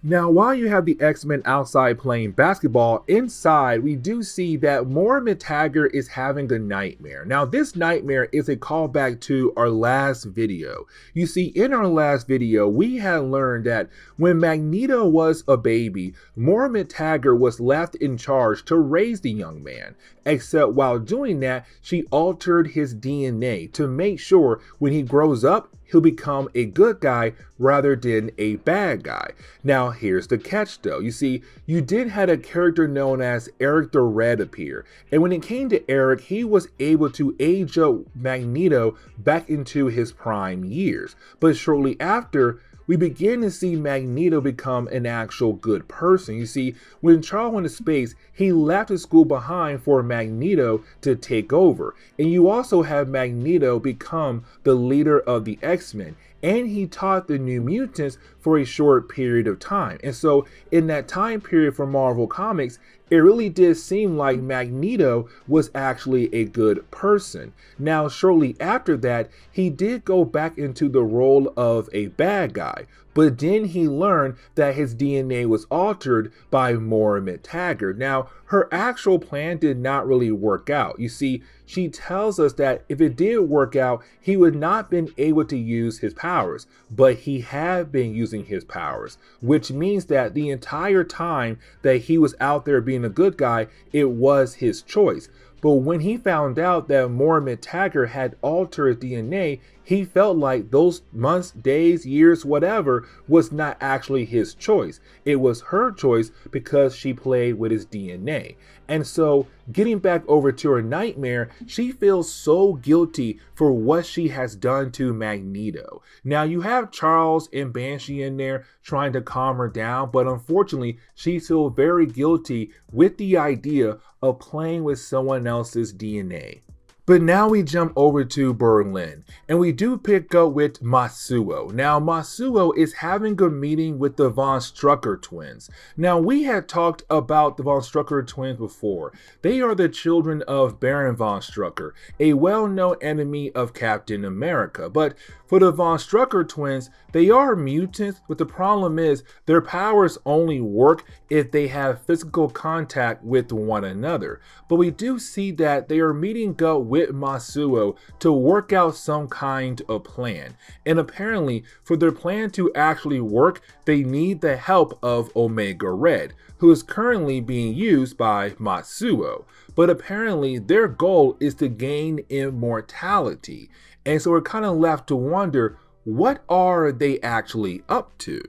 Now, while you have the X-Men outside playing basketball, inside we do see that Moira McTaggart is having a nightmare. Now, this nightmare is a callback to our last video. You see, in our last video, we had learned that when Magneto was a baby, Moira McTaggart was left in charge to raise the young man. Except while doing that, she altered his DNA to make sure when he grows up, he'll become a good guy rather than a bad guy. Now, here's the catch though. You see, you did have a character known as Eric the Red appear. And when it came to Eric, he was able to age up Magneto back into his prime years. But shortly after, we begin to see Magneto become an actual good person. You see, when Charles went to space, he left his school behind for Magneto to take over. And you also have Magneto become the leader of the X-Men. And he taught the New Mutants for a short period of time. And so in that time period for Marvel Comics, it really did seem like Magneto was actually a good person. Now, shortly after that, he did go back into the role of a bad guy. But then he learned that his DNA was altered by Moira McTaggart. Now, her actual plan did not really work out. You see, she tells us that if it did work out, he would not been able to use his powers, but he had been using his powers, which means that the entire time that he was out there being a good guy, it was his choice. But when he found out that Moira McTaggart had altered DNA, he felt like those months, days, years, whatever, was not actually his choice. It was her choice because she played with his DNA. And so, getting back over to her nightmare, she feels so guilty for what she has done to Magneto. Now, you have Charles and Banshee in there trying to calm her down, but unfortunately, she feels very guilty with the idea of playing with someone else's DNA. But now we jump over to Berlin, and we do pick up with Matsuo. Now, Matsuo is having a meeting with the Von Strucker twins. Now, we had talked about the Von Strucker twins before. They are the children of Baron Von Strucker, a well-known enemy of Captain America. But for the Von Strucker twins, they are mutants, but the problem is their powers only work if they have physical contact with one another. But we do see that they are meeting up with Matsuo to work out some kind of plan. And apparently, for their plan to actually work, they need the help of Omega Red, who is currently being used by Matsuo. But apparently, their goal is to gain immortality. And so we're kind of left to wonder, what are they actually up to?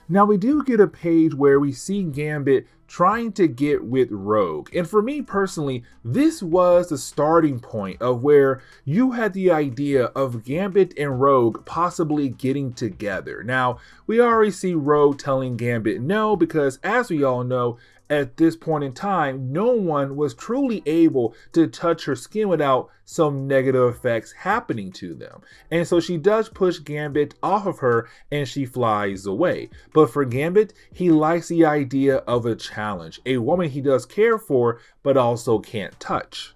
Now, we do get a page where we see Gambit trying to get with Rogue. And for me personally, this was the starting point of where you had the idea of Gambit and Rogue possibly getting together. Now, we already see Rogue telling Gambit no, because as we all know, at this point in time, no one was truly able to touch her skin without some negative effects happening to them. And so she does push Gambit off of her and she flies away. But for Gambit, he likes the idea of a challenge, a woman he does care for, but also can't touch.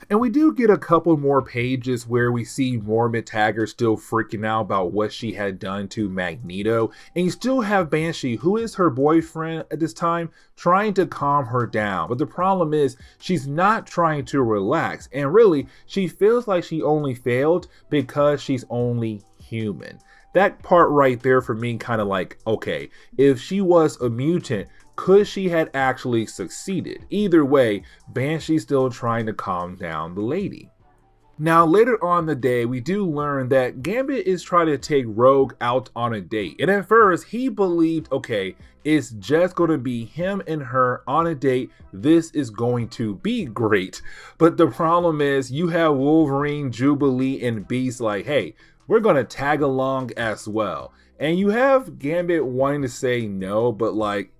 And we do get a couple more pages where we see Moira McTaggart still freaking out about what she had done to Magneto. And you still have Banshee, who is her boyfriend at this time, trying to calm her down. But the problem is she's not trying to relax. And really, she feels like she only failed because she's only human. That part right there for me kind of like, okay, if she was a mutant, could she had actually succeeded? Either way, Banshee's still trying to calm down the lady. Now, later on in the day, we do learn that Gambit is trying to take Rogue out on a date. And at first, he believed, okay, it's just going to be him and her on a date. This is going to be great. But the problem is you have Wolverine, Jubilee, and Beast like, hey, we're going to tag along as well. And you have Gambit wanting to say no, but like,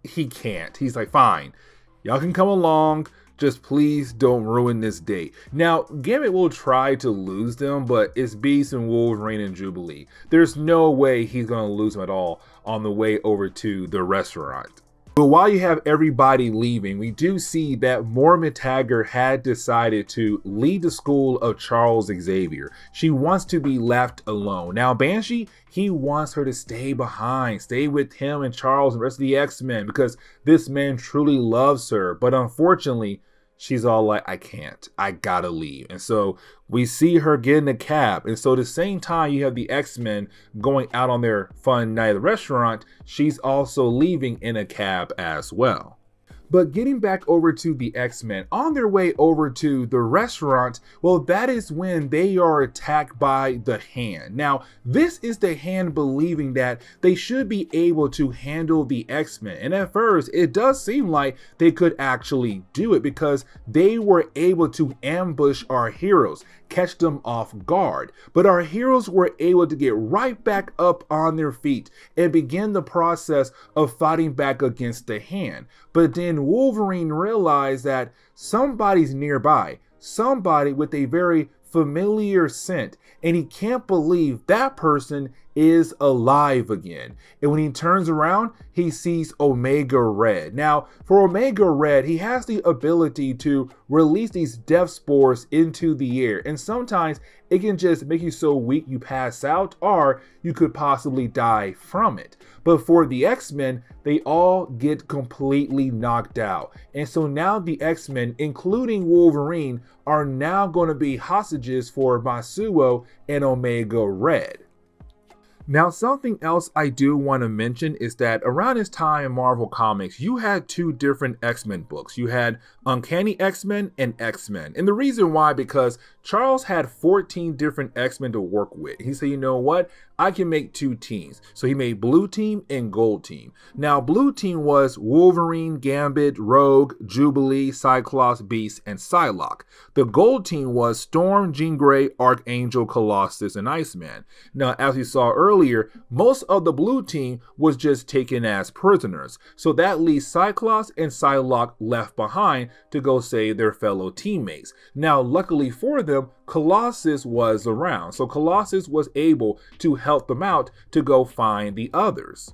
he can't. He's like, fine, y'all can come along, just please don't ruin this date. Now, Gambit will try to lose them, but it's Beast and Wolverine and Jubilee. There's no way he's going to lose them at all on the way over to the restaurant. But while you have everybody leaving, we do see that Moira McTaggart had decided to lead the school of Charles Xavier. She wants to be left alone. Now, Banshee, he wants her to stay behind, stay with him and Charles and the rest of the X-Men because this man truly loves her. But unfortunately, she's all like, I can't, I gotta leave. And so we see her get in a cab. And so at the same time you have the X-Men going out on their fun night at the restaurant, she's also leaving in a cab as well. But getting back over to the X-Men, on their way over to the restaurant, well, that is when they are attacked by the Hand. Now, this is the Hand believing that they should be able to handle the X-Men. And at first, it does seem like they could actually do it because they were able to ambush our heroes, catch them off guard. But our heroes were able to get right back up on their feet and begin the process of fighting back against the Hand. But then Wolverine realized that somebody's nearby, somebody with a very familiar scent, and he can't believe that person is alive again. And when he turns around, he sees Omega Red. Now, for Omega Red, he has the ability to release these death spores into the air. And sometimes it can just make you so weak you pass out, or you could possibly die from it. But for the X-Men, they all get completely knocked out. And so now the X-Men, including Wolverine, are now going to be hostages for Matsuo and Omega Red. Now, something else I do want to mention is that around this time in Marvel Comics, you had two different X-Men books. You had Uncanny X-Men and X-Men. And the reason why, because Charles had 14 different X-Men to work with. He said, you know what? I can make 2 teams. So he made Blue Team and Gold Team. Now, Blue Team was Wolverine, Gambit, Rogue, Jubilee, Cyclops, Beast, and Psylocke. The Gold Team was Storm, Jean Grey, Archangel, Colossus, and Iceman. Now, as we saw earlier, most of the Blue Team was just taken as prisoners. So that leaves Cyclops and Psylocke left behind to go save their fellow teammates. Now, luckily for them, Colossus was around. So Colossus was able to help them out to go find the others.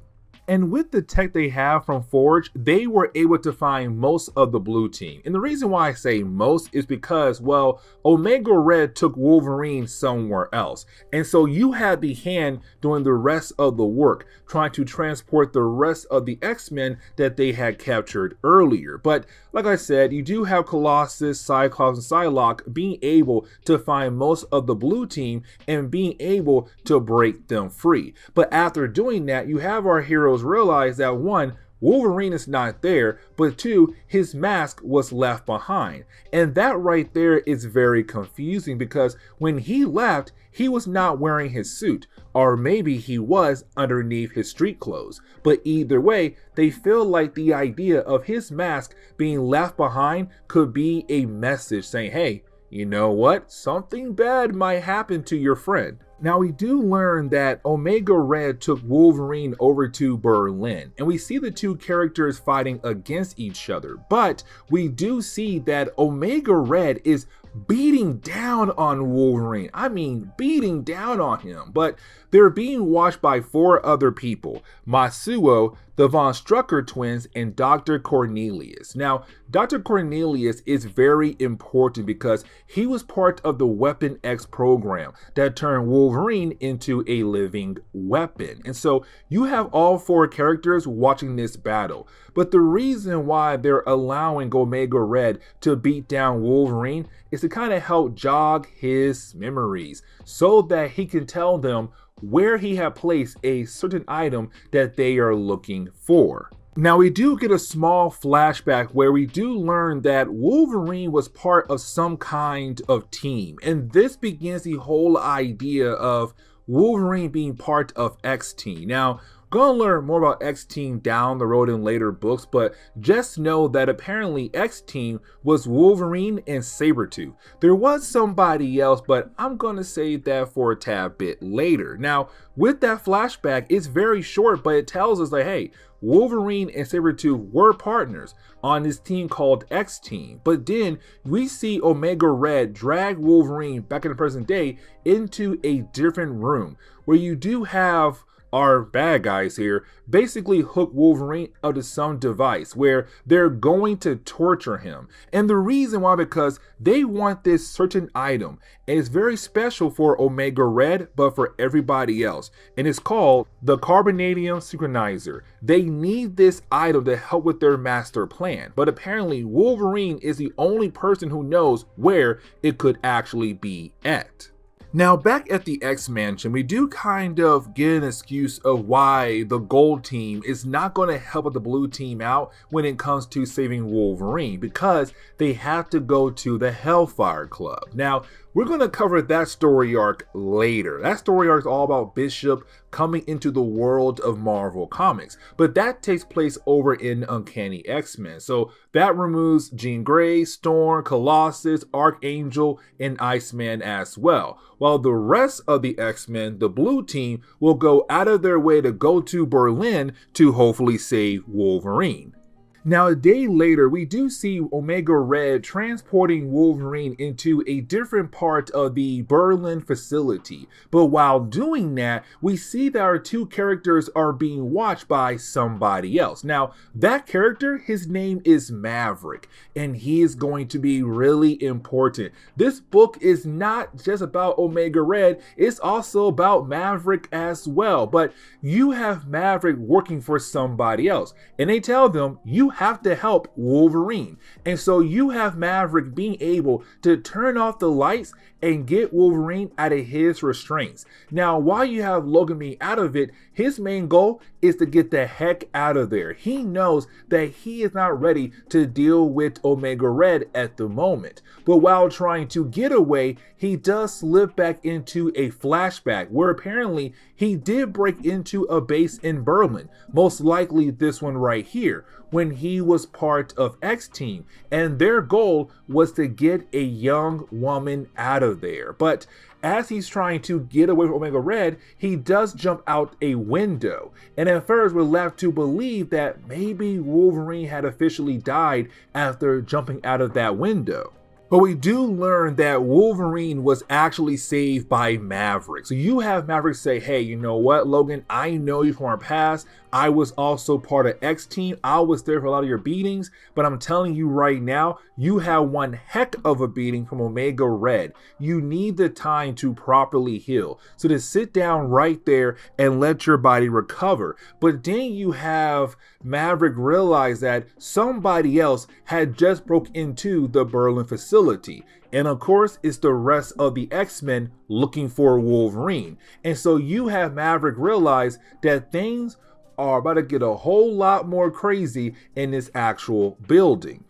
And with the tech they have from Forge, they were able to find most of the Blue Team. And the reason why I say most is because, well, Omega Red took Wolverine somewhere else. And so you had the Hand doing the rest of the work, trying to transport the rest of the X-Men that they had captured earlier. But like I said, you do have Colossus, Cyclops, and Psylocke being able to find most of the Blue Team and being able to break them free. But after doing that, you have our heroes realize that 1, Wolverine is not there, but 2, his mask was left behind. And that right there is very confusing because when he left, he was not wearing his suit, or maybe he was underneath his street clothes. But either way, they feel like the idea of his mask being left behind could be a message saying, hey, you know what? Something bad might happen to your friend. Now, we do learn that Omega Red took Wolverine over to Berlin, and we see the 2 characters fighting against each other, but we do see that Omega Red is beating down on Wolverine. I mean, beating down on him, but they're being watched by 4 other people: Masuo, the Von Strucker twins, and Dr. Cornelius. Now, Dr. Cornelius is very important because he was part of the Weapon X program that turned Wolverine into a living weapon. And so you have all 4 characters watching this battle. But the reason why they're allowing Omega Red to beat down Wolverine is to kind of help jog his memories so that he can tell them where he had placed a certain item that they are looking for. Now, we do get a small flashback where we do learn that Wolverine was part of some kind of team, and this begins the whole idea of Wolverine being part of X-Team. Now, gonna learn more about X-Team down the road in later books, but just know that apparently X-Team was Wolverine and Sabretooth. There was somebody else, but I'm gonna save that for a tad bit later. Now, with that flashback, it's very short, but it tells us like, hey, Wolverine and Sabretooth were partners on this team called X-Team. But then we see Omega Red drag Wolverine back in the present day into a different room where you do have our bad guys here basically hook Wolverine up to some device where they're going to torture him. And the reason why, because they want this certain item, and it's very special for Omega Red, but for everybody else. And it's called the Carbonadium Synchronizer. They need this item to help with their master plan. But apparently Wolverine is the only person who knows where it could actually be at. Now, back at the X-Mansion, we do kind of get an excuse of why the Gold Team is not going to help the Blue Team out when it comes to saving Wolverine, because they have to go to the Hellfire Club. Now, we're going to cover that story arc later. That story arc is all about Bishop coming into the world of Marvel Comics, but that takes place over in Uncanny X-Men. So that removes Jean Grey, Storm, Colossus, Archangel, and Iceman as well. While the rest of the X-Men, the Blue Team, will go out of their way to go to Berlin to hopefully save Wolverine. Now, a day later, we do see Omega Red transporting Wolverine into a different part of the Berlin facility. But while doing that, we see that our 2 characters are being watched by somebody else. Now, that character, his name is Maverick, and he is going to be really important. This book is not just about Omega Red, it's also about Maverick as well. But you have Maverick working for somebody else, and they tell them, you have to help Wolverine. And so you have Maverick being able to turn off the lights and get Wolverine out of his restraints. Now, while you have Logan being out of it, his main goal is to get the heck out of there. He knows that he is not ready to deal with Omega Red at the moment. But while trying to get away, he does slip back into a flashback where apparently he did break into a base in Berlin, most likely this one right here, when he was part of X-Team, and their goal was to get a young woman out of there. But as he's trying to get away from Omega Red, he does jump out a window. And at first we're left to believe that maybe Wolverine had officially died after jumping out of that window. But we do learn that Wolverine was actually saved by Maverick. So you have Maverick say, hey, you know what, Logan, I know you from our past. I was also part of X-Team. I was there for a lot of your beatings, but I'm telling you right now, you have one heck of a beating from Omega Red. You need the time to properly heal. So to sit down right there and let your body recover. But then you have Maverick realize that somebody else had just broke into the Berlin facility. And of course, it's the rest of the X-Men looking for Wolverine. And so you have Maverick realize that things are about to get a whole lot more crazy in this actual building.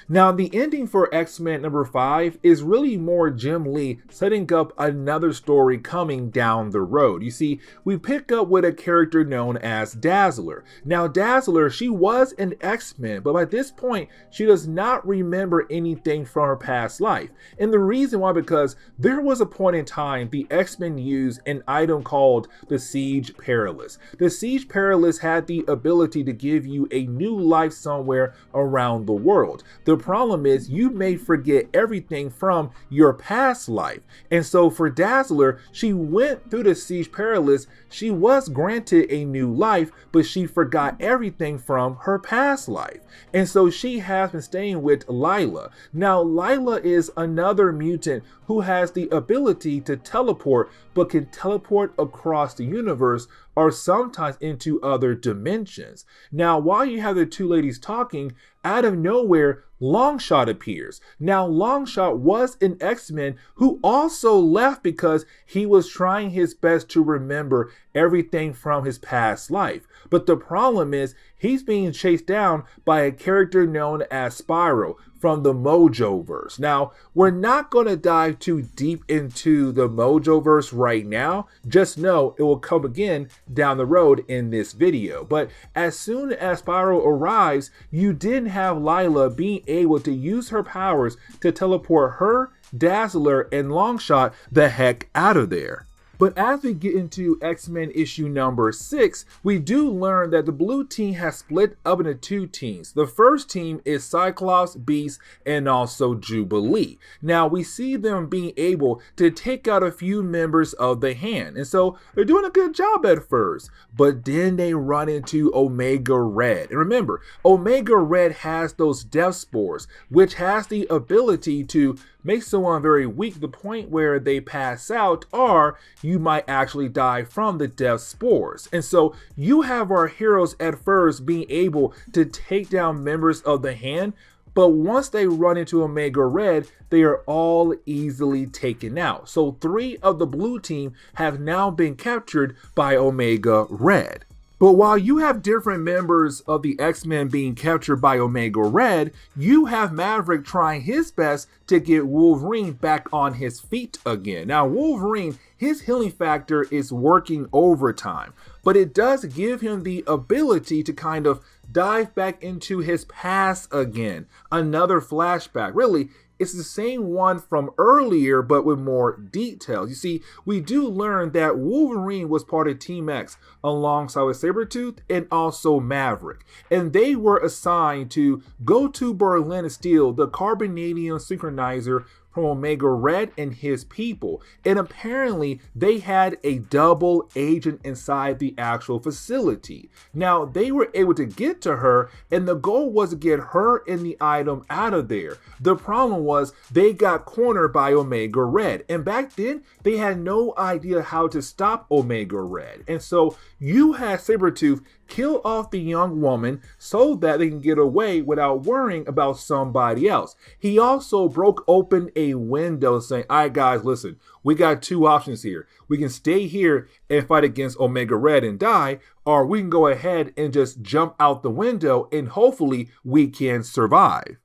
Now, the ending for X-Men number 5 is really more Jim Lee setting up another story coming down the road. You see, we pick up with a character known as Dazzler. Now, Dazzler, she was an X-Men, but by this point, she does not remember anything from her past life. And the reason why, because there was a point in time the X-Men used an item called the Siege Perilous. The Siege Perilous had the ability to give you a new life somewhere around the world. The problem is you may forget everything from your past life. And so for Dazzler, she went through the Siege Perilous. She was granted a new life, but she forgot everything from her past life. And so she has been staying with Lyla. Now, Lyla is another mutant who has the ability to teleport, but can teleport across the universe or sometimes into other dimensions. Now, while you have the two ladies talking, out of nowhere, Longshot appears. Now, Longshot was an X-Men who also left because he was trying his best to remember everything from his past life. But the problem is he's being chased down by a character known as Spyro from the Mojoverse. Now, we're not going to dive too deep into the Mojoverse right now. Just know it will come again down the road in this video. But as soon as Spyro arrives, you didn't have Lyla being able to use her powers to teleport her, Dazzler, and Longshot the heck out of there. But as we get into X-Men issue number 6, we do learn that the blue team has split up into two teams. The first team is Cyclops, Beast, and also Jubilee. Now, we see them being able to take out a few members of the Hand, and so they're doing a good job at first. But then they run into Omega Red. And remember, Omega Red has those death spores, which has the ability to make someone very weak to the point where they pass out, or you might actually die from the death spores. And so you have our heroes at first being able to take down members of the Hand, but once they run into Omega Red, they are all easily taken out. So 3 of the blue team have now been captured by Omega Red. But while you have different members of the X-Men being captured by Omega Red, you have Maverick trying his best to get Wolverine back on his feet again. Now, Wolverine, his healing factor is working overtime, but it does give him the ability to kind of dive back into his past again. Another flashback. Really, it's the same one from earlier, but with more details. You see, we do learn that Wolverine was part of Team X alongside with Sabretooth and also Maverick. And they were assigned to go to Berlin and steal the Carbonadium Synchronizer from Omega Red and his people. And apparently they had a double agent inside the actual facility. Now, they were able to get to her, and the goal was to get her and the item out of there. The problem was they got cornered by Omega Red, and back then they had no idea how to stop Omega Red. And so you had Sabretooth kill off the young woman so that they can get away without worrying about somebody else. He also broke open a a window saying, all right, guys, listen, we got two options here. We can stay here and fight against Omega Red and die, or we can go ahead and just jump out the window and hopefully we can survive.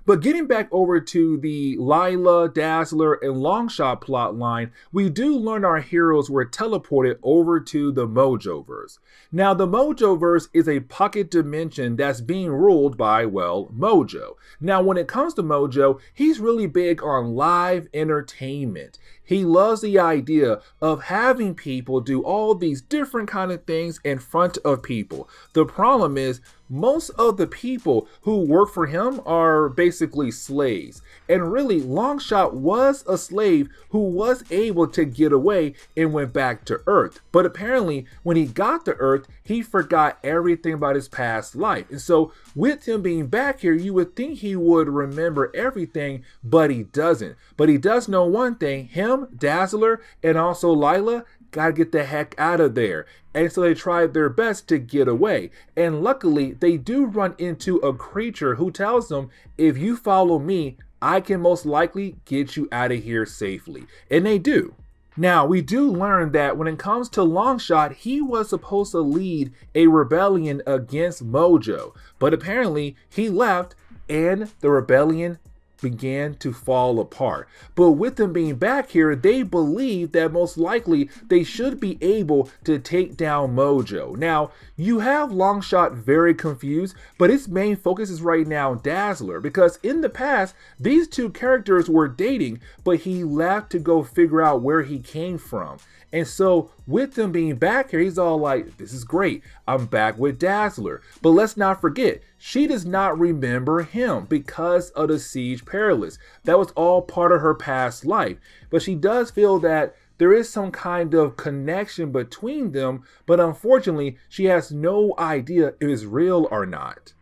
But getting back over to the Lyla, Dazzler, and Longshot plotline, we do learn our heroes were teleported over to the Mojoverse. Now, the Mojoverse is a pocket dimension that's being ruled by, well, Mojo. Now, when it comes to Mojo, he's really big on live entertainment. He loves the idea of having people do all these different kind of things in front of people. The problem is, most of the people who work for him are basically slaves. And really, Longshot was a slave who was able to get away and went back to Earth. But apparently, when he got to Earth, he forgot everything about his past life. And so, with him being back here, you would think he would remember everything, but he doesn't. But he does know one thing: him, Dazzler, and also Lyla gotta get the heck out of there. And so they tried their best to get away. And luckily, they do run into a creature who tells them, if you follow me, I can most likely get you out of here safely. And they do. Now, we do learn that when it comes to Longshot, he was supposed to lead a rebellion against Mojo. But apparently, he left and the rebellion began to fall apart. But with them being back here, they believe that most likely they should be able to take down Mojo. Now, you have Longshot very confused, but his main focus is right now Dazzler, because in the past, these two characters were dating, but he left to go figure out where he came from. And so with them being back here, he's all like, this is great. I'm back with Dazzler. But let's not forget, she does not remember him because of the Siege Perilous. That was all part of her past life. But she does feel that there is some kind of connection between them, but unfortunately, she has no idea if it's real or not.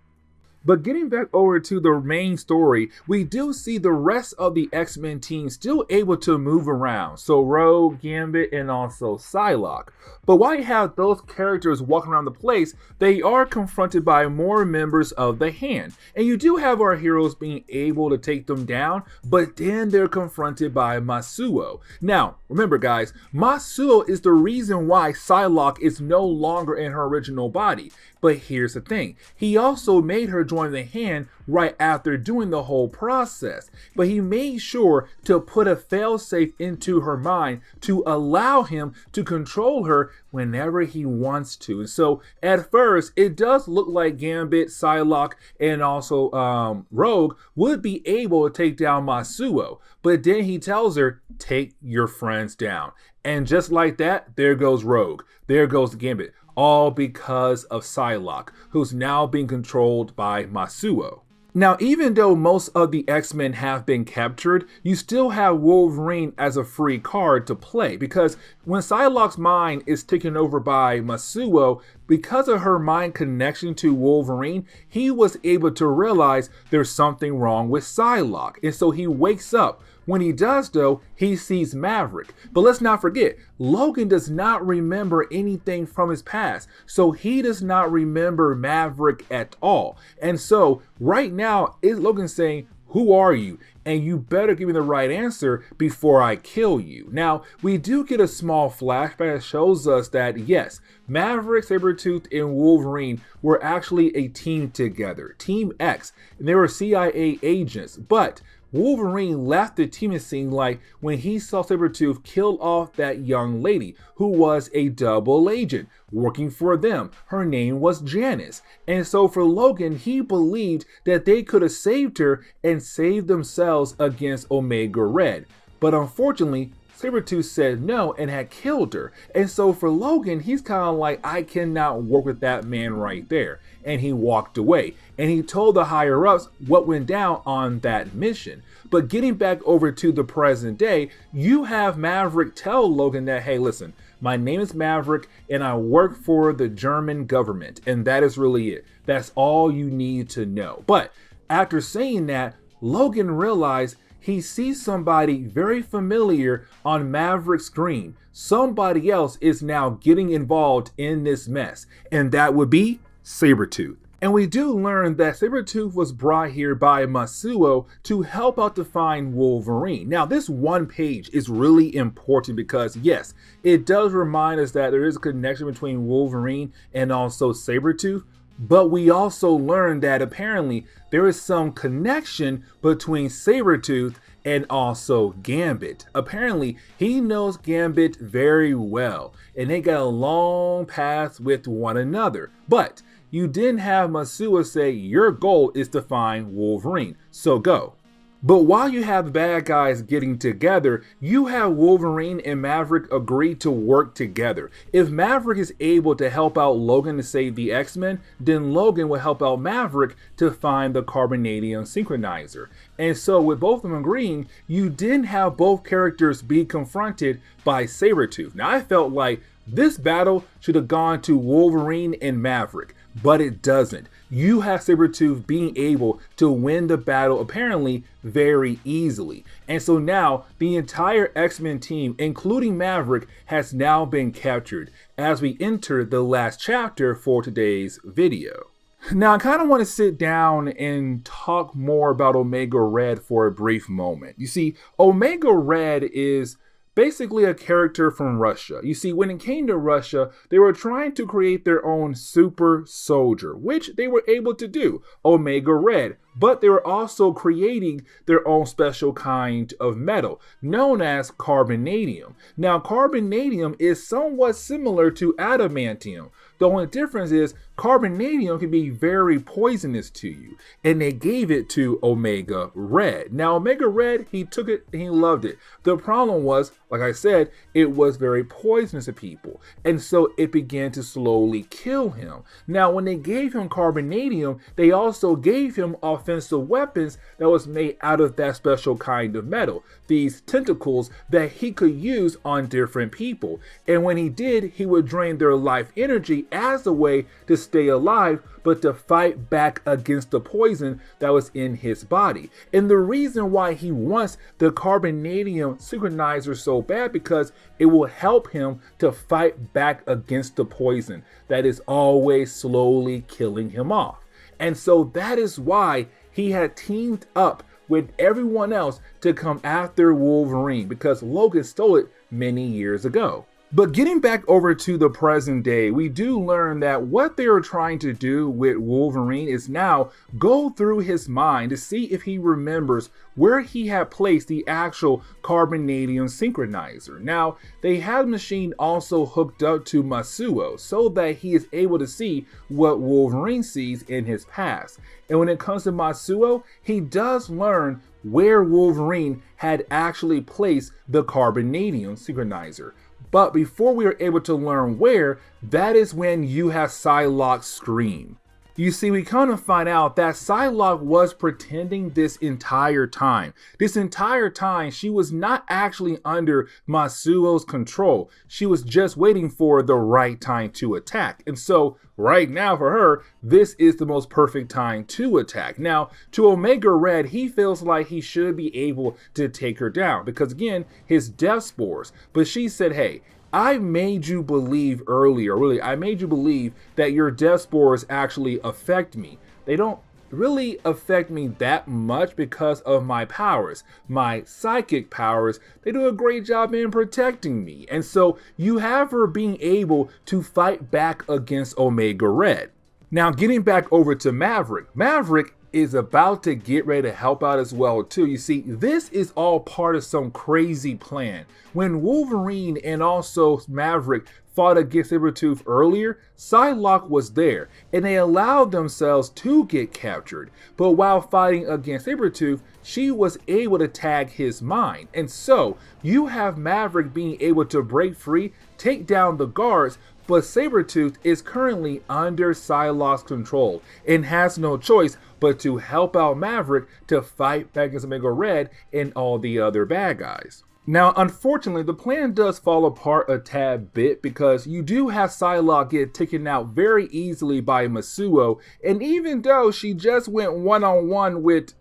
But getting back over to the main story, we do see the rest of the X-Men team still able to move around. So Rogue, Gambit, and also Psylocke. But while you have those characters walking around the place, they are confronted by more members of the Hand. And you do have our heroes being able to take them down, but then they're confronted by Masuo. Now, remember guys, Masuo is the reason why Psylocke is no longer in her original body. But here's the thing, he also made her join the Hand right after doing the whole process. But he made sure to put a failsafe into her mind to allow him to control her whenever he wants to. And so at first, it does look like Gambit, Psylocke, and also Rogue would be able to take down Masuo. But then he tells her, take your friends down. And just like that, there goes Rogue. There goes Gambit. All because of Psylocke, who's now being controlled by Masuo. Now, even though most of the X-Men have been captured, you still have Wolverine as a free card to play, because when Psylocke's mind is taken over by Masuo, because of her mind connection to Wolverine, he was able to realize there's something wrong with Psylocke, and so he wakes up. When he does though, he sees Maverick. But let's not forget, Logan does not remember anything from his past. So he does not remember Maverick at all. And so right now, is Logan saying, who are you? And you better give me the right answer before I kill you. Now, we do get a small flashback that shows us that yes, Maverick, Sabretooth, and Wolverine were actually a team together, Team X, and they were CIA agents. But Wolverine left the team, it seemed like, when he saw Sabretooth kill off that young lady who was a double agent working for them. Her name was Janice. And so for Logan, he believed that they could have saved her and saved themselves against Omega Red. But unfortunately, Sabretooth said no and had killed her. And so for Logan, he's kind of like, I cannot work with that man right there. And he walked away. And he told the higher ups what went down on that mission. But getting back over to the present day, you have Maverick tell Logan that, hey, listen, my name is Maverick and I work for the German government. And that is really it. That's all you need to know. But after saying that, Logan realized he sees somebody very familiar on Maverick's screen. Somebody else is now getting involved in this mess, and that would be Sabretooth. And we do learn that Sabretooth was brought here by Masuo to help out to find Wolverine. Now, this one page is really important because, yes, it does remind us that there is a connection between Wolverine and also Sabretooth, but we also learn that apparently there is some connection between Sabretooth and also Gambit. Apparently, he knows Gambit very well, and they got a long path with one another. But you didn't have Masuo say your goal is to find Wolverine, so go. But while you have the bad guys getting together, you have Wolverine and Maverick agree to work together. If Maverick is able to help out Logan to save the X-Men, then Logan will help out Maverick to find the Carbonadium Synchronizer. And so with both of them agreeing, you didn't have both characters be confronted by Sabretooth. Now I felt like this battle should have gone to Wolverine and Maverick, but it doesn't. You have Sabretooth being able to win the battle apparently very easily. And so now the entire X-Men team, including Maverick, has now been captured as we enter the last chapter for today's video. Now I kind of want to sit down and talk more about Omega Red for a brief moment. You see, Omega Red is basically a character from Russia. You see, when it came to Russia, they were trying to create their own super soldier, which they were able to do, Omega Red. But they were also creating their own special kind of metal known as carbonadium. Now, carbonadium is somewhat similar to adamantium. The only difference is carbonadium can be very poisonous to you, and they gave it to Omega Red. Now, Omega Red, he took it and he loved it. The problem was, like I said, it was very poisonous to people, and so it began to slowly kill him. Now, when they gave him carbonadium, they also gave him offensive weapons that was made out of that special kind of metal, these tentacles that he could use on different people. And when he did, he would drain their life energy as a way to stay alive, but to fight back against the poison that was in his body. And the reason why he wants the carbonadium synchronizer so bad, because it will help him to fight back against the poison that is always slowly killing him off. And so that is why he had teamed up with everyone else to come after Wolverine, because Logan stole it many years ago. But getting back over to the present day, we do learn that what they are trying to do with Wolverine is now go through his mind to see if he remembers where he had placed the actual carbonadium synchronizer. Now, they have the machine also hooked up to Masuo so that he is able to see what Wolverine sees in his past. And when it comes to Masuo, he does learn where Wolverine had actually placed the carbonadium synchronizer. But before we are able to learn where, that is when you have Psylocke scream. You see, we kind of find out that Psylocke was pretending this entire time. This entire time, she was not actually under Masuo's control. She was just waiting for the right time to attack. And so, right now for her, this is the most perfect time to attack. Now, to Omega Red, he feels like he should be able to take her down because, again, his death spores. But she said, hey, I made you believe earlier, really, I made you believe that your death spores actually affect me. They don't really affect me that much because of my powers. My psychic powers, they do a great job in protecting me. And so you have her being able to fight back against Omega Red. Now, getting back over to Maverick. Maverick is about to get ready to help out as well too. You see, this is all part of some crazy plan. When Wolverine and also Maverick fought against Sabretooth earlier, Psylocke was there, and they allowed themselves to get captured. But while fighting against Sabretooth, she was able to tag his mind. And so, you have Maverick being able to break free, take down the guards, but Sabretooth is currently under Psylocke's control and has no choice but to help out Maverick to fight back against Omega Red and all the other bad guys. Now, unfortunately, the plan does fall apart a tad bit because you do have Psylocke get taken out very easily by Masuo, and even though she just went one-on-one with,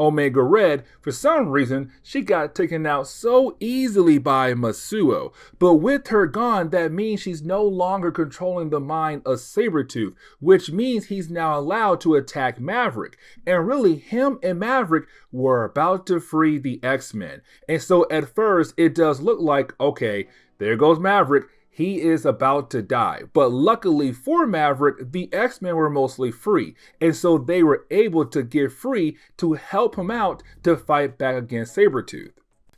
Omega Red, for some reason, she got taken out so easily by Masuo. But with her gone, that means she's no longer controlling the mind of Sabretooth, which means he's now allowed to attack Maverick. And really, him and Maverick were about to free the X-Men. And so at first, it does look like, okay, there goes Maverick. He is about to die. But luckily for Maverick, the X-Men were mostly free. And so they were able to get free to help him out to fight back against Sabretooth.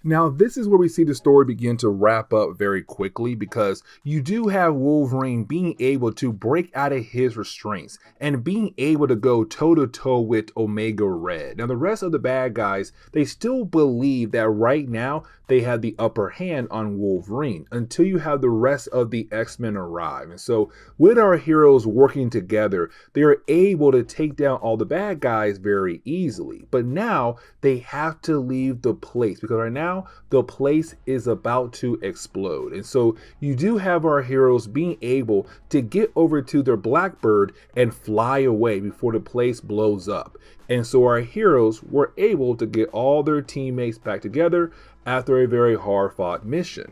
Now, this is where we see the story begin to wrap up very quickly, because you do have Wolverine being able to break out of his restraints and being able to go toe-to-toe with Omega Red. Now, the rest of the bad guys, they still believe that right now they have the upper hand on Wolverine until you have the rest of the X-Men arrive. And so with our heroes working together, they are able to take down all the bad guys very easily. But now they have to leave the place, because right now the place is about to explode. And so you do have our heroes being able to get over to their Blackbird and fly away before the place blows up. And so our heroes were able to get all their teammates back together after a very hard-fought mission.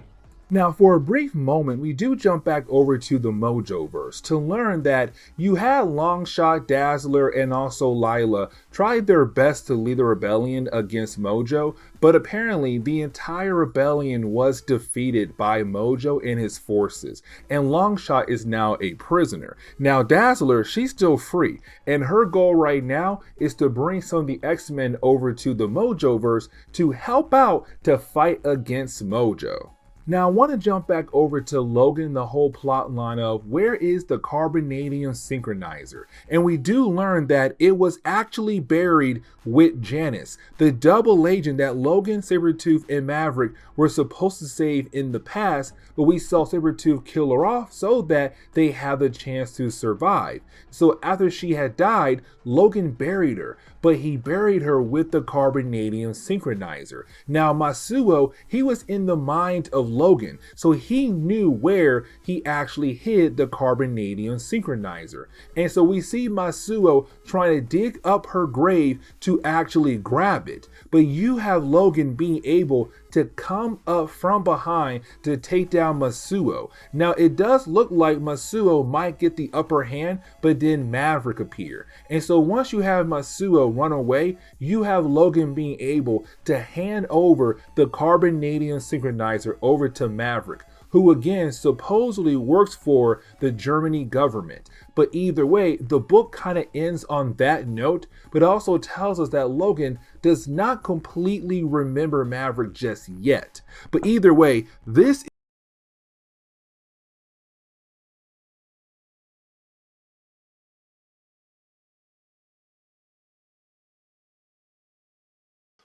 Now, for a brief moment, we do jump back over to the Mojoverse to learn that you had Longshot, Dazzler, and also Lyla try their best to lead the rebellion against Mojo, but apparently the entire rebellion was defeated by Mojo and his forces, and Longshot is now a prisoner. Now, Dazzler, she's still free, and her goal right now is to bring some of the X-Men over to the Mojoverse to help out to fight against Mojo. Now, I want to jump back over to Logan, the whole plot line of where is the Carbonadium Synchronizer? And we do learn that it was actually buried with Janice, the double agent that Logan, Sabretooth, and Maverick were supposed to save in the past, but we saw Sabretooth kill her off so that they have the chance to survive. So after she had died, Logan buried her, but he buried her with the Carbonadium Synchronizer. Now, Masuo, he was in the mind of Logan, so he knew where he actually hid the Carbonadium Synchronizer. And so we see Masuo trying to dig up her grave to actually grab it. But you have Logan being able to come up from behind to take down Masuo. Now, it does look like Masuo might get the upper hand, but then Maverick appear. And so once you have Masuo run away, you have Logan being able to hand over the Carbonadium Synchronizer over to Maverick, who again supposedly works for the Germany government. But either way, the book kind of ends on that note, but also tells us that Logan does not completely remember Maverick just yet. But either way, this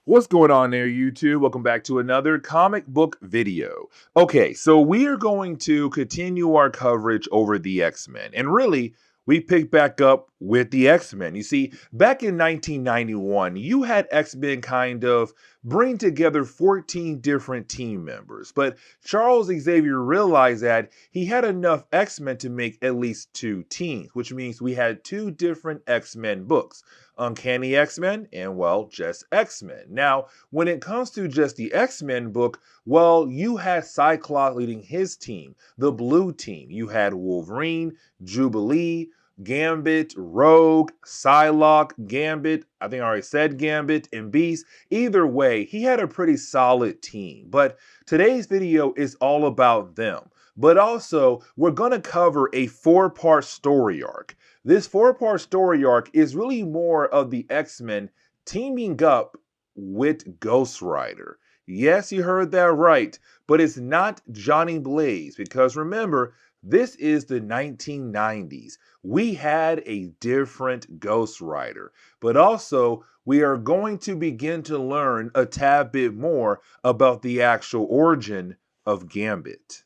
What's going on there, YouTube? Welcome back to another comic book video. Okay, so we are going to continue our coverage over the X-Men. And really, we pick back up with the X-Men. You see, back in 1991, you had X-Men kind of bring together 14 different team members. But Charles Xavier realized that he had enough X-Men to make at least 2 teams, which means we had 2 different X-Men books. Uncanny X-Men and, well, just X-Men. Now, when it comes to just the X-Men book, well, you had Cyclops leading his team, the Blue Team. You had Wolverine, Jubilee, Gambit, Rogue, Psylocke, Gambit, I think I already said Gambit, and Beast. Either way, he had a pretty solid team. But today's video is all about them. But also, we're going to cover a 4-part story arc. This 4-part story arc is really more of the X-Men teaming up with Ghost Rider. Yes, you heard that right, but it's not Johnny Blaze, because remember, this is the 1990s. We had a different Ghost Rider, but also we are going to begin to learn a tad bit more about the actual origin of Gambit.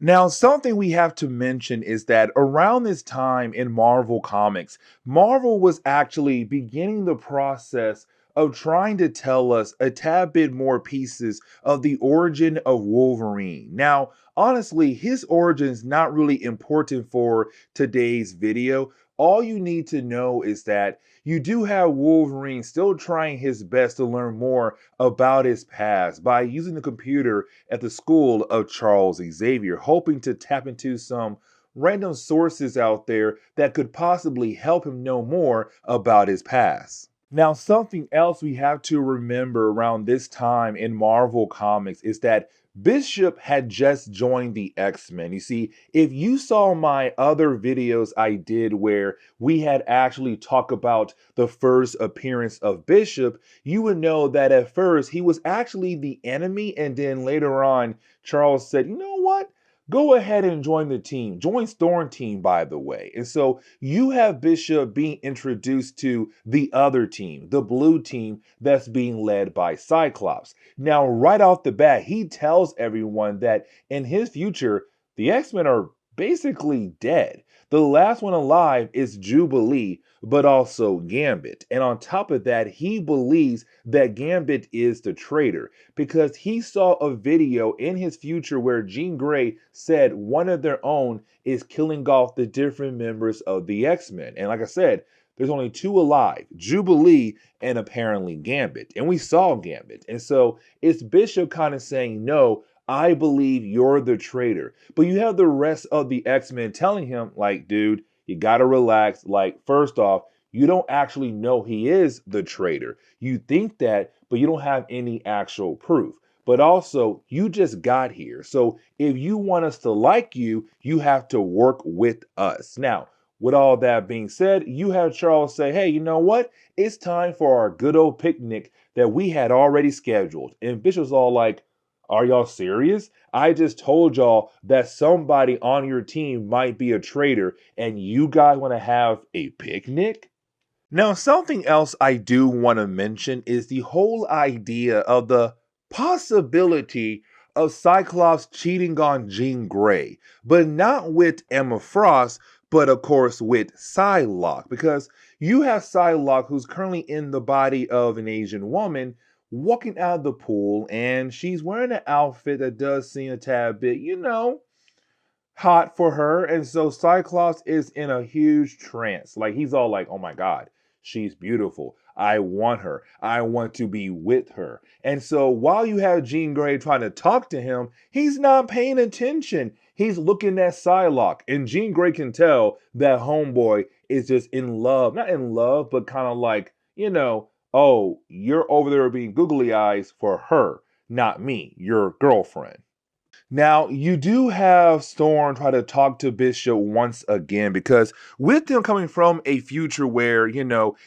Now, something we have to mention is that around this time in Marvel Comics, Marvel was actually beginning the process of trying to tell us a tad bit more pieces of the origin of Wolverine. Now, honestly, his origin is not really important for today's video. All you need to know is that you do have Wolverine still trying his best to learn more about his past by using the computer at the school of Charles Xavier, hoping to tap into some random sources out there that could possibly help him know more about his past. Now, something else we have to remember around this time in Marvel Comics is that Bishop had just joined the X-Men. You see, if you saw my other videos I did where we had actually talked about the first appearance of Bishop, you would know that at first he was actually the enemy, and then later on, Charles said, you know what? Go ahead and join the team. Join Storm Team, by the way. And so you have Bishop being introduced to the other team, the blue team that's being led by Cyclops. Now, right off the bat, he tells everyone that in his future, the X-Men are basically dead. The last one alive is Jubilee, but also Gambit. And on top of that, he believes that Gambit is the traitor because he saw a video in his future where Jean Grey said one of their own is killing off the different members of the X-Men. And like I said, there's only two alive, Jubilee and apparently Gambit. And we saw Gambit. And so it's Bishop kind of saying, no, I believe you're the traitor. But you have the rest of the X-Men telling him, like, dude, you gotta relax. Like, first off, you don't actually know he is the traitor. You think that, but you don't have any actual proof. But also, you just got here. So if you want us to like you, you have to work with us. Now, with all that being said, you have Charles say, hey, you know what? It's time for our good old picnic that we had already scheduled. And Bishop's all like, are y'all serious? I just told y'all that somebody on your team might be a traitor, and you guys want to have a picnic? Now, something else I do want to mention is the whole idea of the possibility of Cyclops cheating on Jean Grey, but not with Emma Frost, but of course with Psylocke, because you have Psylocke who's currently in the body of an Asian woman walking out of the pool, and she's wearing an outfit that does seem a tad bit, hot for her. And so Cyclops is in a huge trance. Like, he's all like, oh my God, she's beautiful. I want her. I want to be with her. And so while you have Jean Grey trying to talk to him, he's not paying attention. He's looking at Psylocke. And Jean Grey can tell that homeboy is just in love. Not in love, but kind of like, oh, you're over there being googly eyes for her, not me, your girlfriend. Now, you do have Storm try to talk to Bishop once again because with him coming from a future where,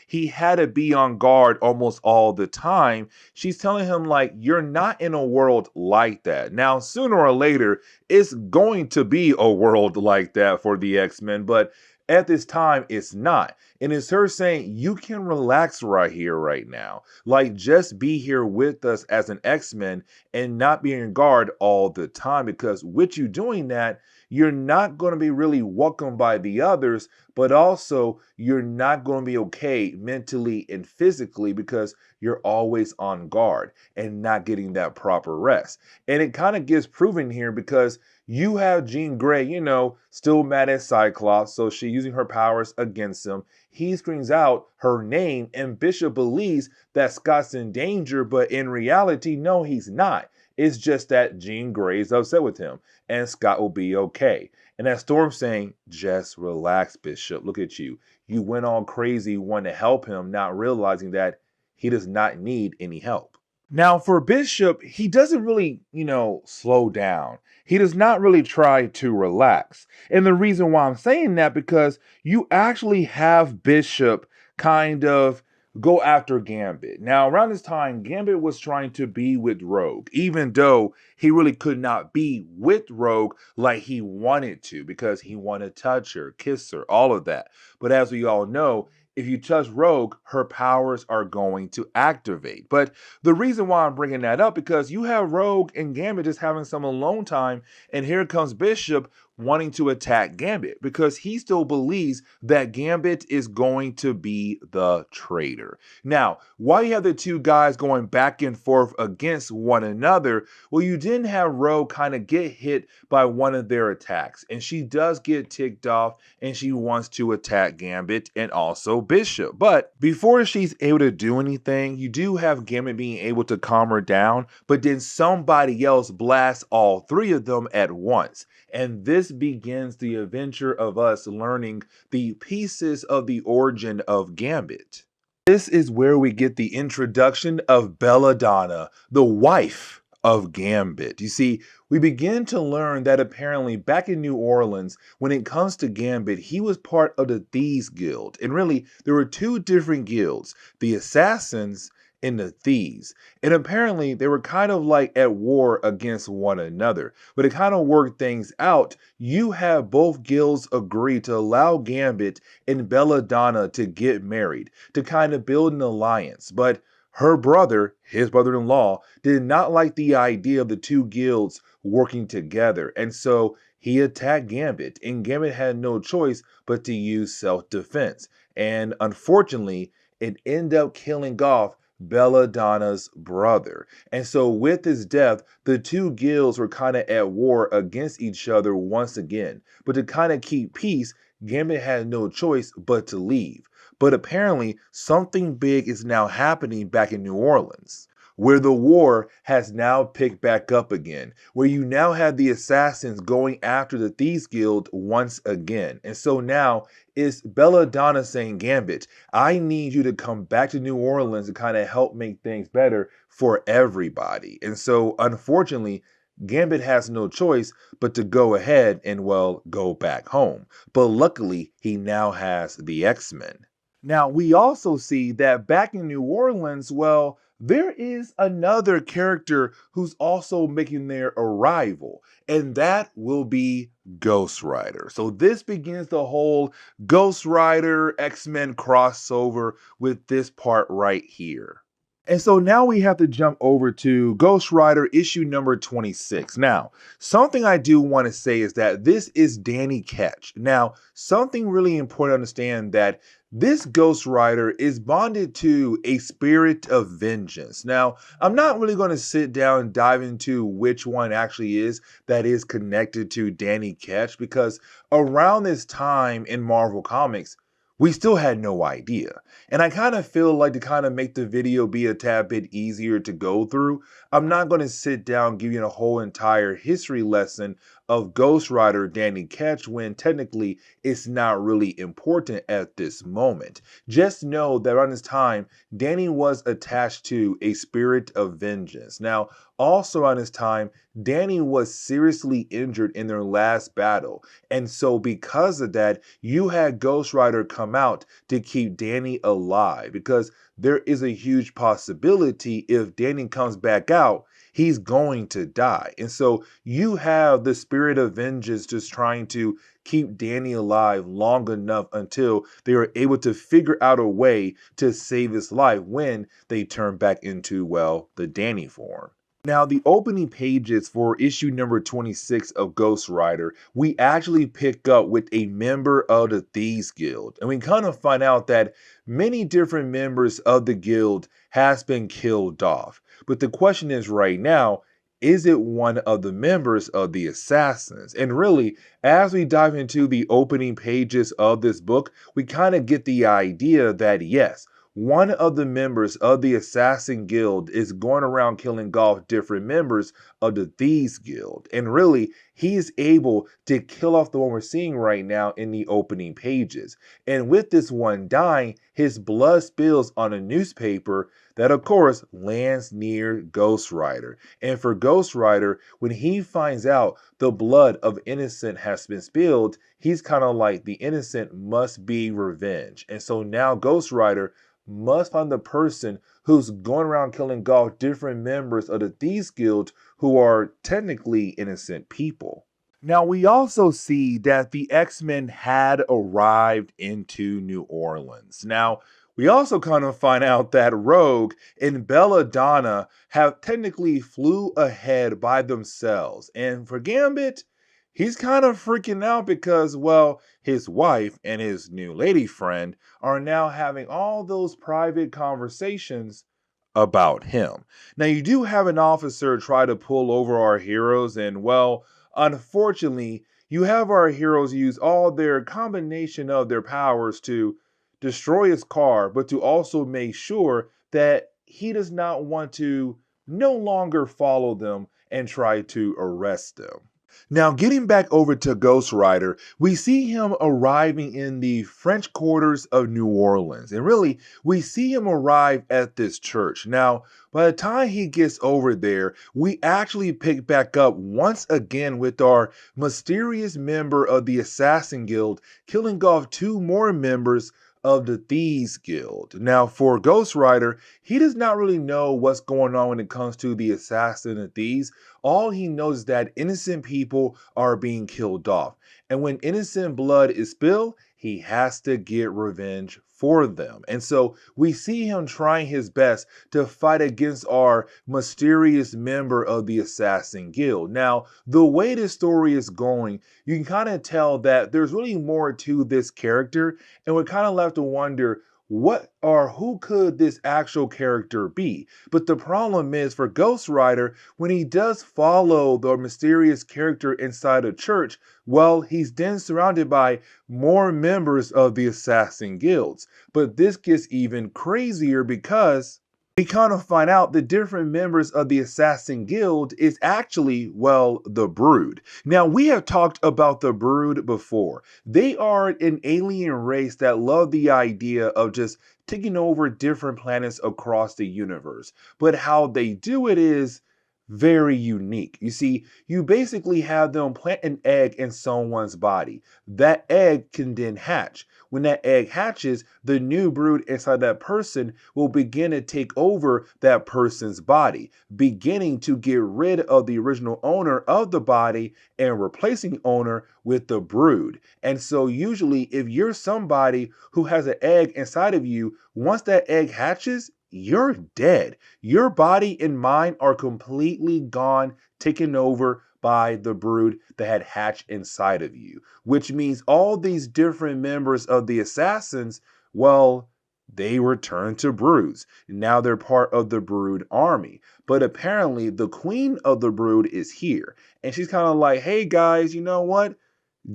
he had to be on guard almost all the time, she's telling him, like, you're not in a world like that. Now, sooner or later, it's going to be a world like that for the X-Men, but at this time, it's not. And it's her saying, you can relax right here, right now. Like, just be here with us as an X-Men and not be on guard all the time. Because with you doing that, you're not going to be really welcomed by the others, but also you're not going to be okay mentally and physically because you're always on guard and not getting that proper rest. And it kind of gets proven here because you have Jean Grey, still mad at Cyclops, so she's using her powers against him. He screams out her name, and Bishop believes that Scott's in danger, but in reality, no, he's not. It's just that Jean Grey is upset with him, and Scott will be okay. And that Storm saying, just relax, Bishop. Look at you. You went all crazy wanting to help him, not realizing that he does not need any help. Now, for Bishop, he doesn't really, slow down. He does not really try to relax. And the reason why I'm saying that, because you actually have Bishop kind of go after Gambit. Now, around this time, Gambit was trying to be with Rogue, even though he really could not be with Rogue like he wanted to, because he wanted to touch her, kiss her, all of that. But as we all know, if you touch Rogue, her powers are going to activate. But the reason why I'm bringing that up, because you have Rogue and Gambit just having some alone time, and here comes Bishop wanting to attack Gambit because he still believes that Gambit is going to be the traitor. Now, while you have the two guys going back and forth against one another, well, you didn't have Rogue kind of get hit by one of their attacks, and she does get ticked off and she wants to attack Gambit and also Bishop. But before she's able to do anything, you do have Gambit being able to calm her down, but then somebody else blasts all three of them at once. And this begins the adventure of us learning the pieces of the origin of Gambit. This is where we get the introduction of Belladonna, the wife of Gambit. You see, we begin to learn that apparently back in New Orleans, when it comes to Gambit, he was part of the Thieves Guild. And really, there were two different guilds, the Assassins and the Thieves. And apparently, they were kind of like at war against one another. But to kind of work things out, you have both guilds agree to allow Gambit and Belladonna to get married, to kind of build an alliance. But her brother, his brother-in-law, did not like the idea of the two guilds working together. And so he attacked Gambit, and Gambit had no choice but to use self-defense. And unfortunately, it ended up killing off Belladonna's brother. And so with his death, the two guilds were kind of at war against each other once again. But to kind of keep peace, Gambit had no choice but to leave. But apparently, something big is now happening back in New Orleans, where the war has now picked back up again, where you now have the Assassins going after the Thieves Guild once again. And so now it's Belladonna saying, Gambit, I need you to come back to New Orleans to kind of help make things better for everybody. And so unfortunately, Gambit has no choice but to go ahead and, well, go back home. But luckily, he now has the X-Men. Now, we also see that back in New Orleans, well, there is another character who's also making their arrival, and that will be Ghost Rider. So this begins the whole Ghost Rider X-Men crossover with this part right here. And so now we have to jump over to Ghost Rider issue number 26. Now, something I do want to say is that this is Danny Ketch. Now, something really important to understand that this Ghost Rider is bonded to a spirit of vengeance. Now, I'm not really going to sit down and dive into which one actually is that is connected to Danny Ketch, because around this time in Marvel Comics, we still had no idea. And I kind of feel like to kind of make the video be a tad bit easier to go through, I'm not going to sit down giving you a whole entire history lesson of Ghost Rider Danny Ketch when technically it's not really important at this moment. Just know that around this time, Danny was attached to a spirit of vengeance. Now, also around this time, Danny was seriously injured in their last battle. And so because of that, you had Ghost Rider come out to keep Danny alive, because there is a huge possibility if Danny comes back out, he's going to die. And so you have the spirit of vengeance just trying to keep Danny alive long enough until they are able to figure out a way to save his life when they turn back into, well, the Danny form. Now, the opening pages for issue number 26 of Ghost Rider, we actually pick up with a member of the Thieves Guild. And we kind of find out that many different members of the guild has been killed off. But the question is right now, is it one of the members of the Assassins? And really, as we dive into the opening pages of this book, we kind of get the idea that yes, one of the members of the Assassin Guild is going around killing off different members of the Thieves Guild. And really, he is able to kill off the one we're seeing right now in the opening pages. And with this one dying, his blood spills on a newspaper that, of course, lands near Ghost Rider. And for Ghost Rider, when he finds out the blood of innocent has been spilled, he's kind of like, the innocent must be revenged. And so now Ghost Rider must find the person who's going around killing off different members of the Thieves Guild who are technically innocent people. Now, we also see that the X-Men had arrived into New Orleans. Now, we also kind of find out that Rogue and Belladonna have technically flew ahead by themselves. And for Gambit, He's kind of freaking out because, well, his wife and his new lady friend are now having all those private conversations about him. Now, you do have an officer try to pull over our heroes, and, well, unfortunately, you have our heroes use all their combination of their powers to destroy his car, but to also make sure that he does not want to no longer follow them and try to arrest them. Now, getting back over to Ghost Rider, we see him arriving in the French quarters of New Orleans. And really, we see him arrive at this church. Now, by the time he gets over there, we actually pick back up once again with our mysterious member of the Assassin Guild killing off two more members of the Thieves Guild. Now, for Ghost Rider, he does not really know what's going on when it comes to the Assassin and Thieves. All he knows is that innocent people are being killed off. And when innocent blood is spilled, he has to get revenge for them. And so we see him trying his best to fight against our mysterious member of the Assassin Guild. Now, the way this story is going, you can kind of tell that there's really more to this character, and we're kind of left to wonder what or who could this actual character be. But the problem is for Ghost Rider, when he does follow the mysterious character inside a church, well, he's then surrounded by more members of the Assassin Guilds. But this gets even crazier because we kind of find out the different members of the Assassin Guild is actually, well, the Brood. Now, we have talked about the Brood before. They are an alien race that love the idea of just taking over different planets across the universe. But how they do it is very unique. You see, you basically have them plant an egg in someone's body. That egg can then hatch. When that egg hatches, the new brood inside that person will begin to take over that person's body, beginning to get rid of the original owner of the body and replacing owner with the brood. And so usually if you're somebody who has an egg inside of you, once that egg hatches, you're dead. Your body and mind are completely gone, taken over by the brood that had hatched inside of you, which means all these different members of the assassins, well, they return to broods. Now they're part of the brood army. But apparently the queen of the brood is here. And she's kind of like, hey guys, you know what?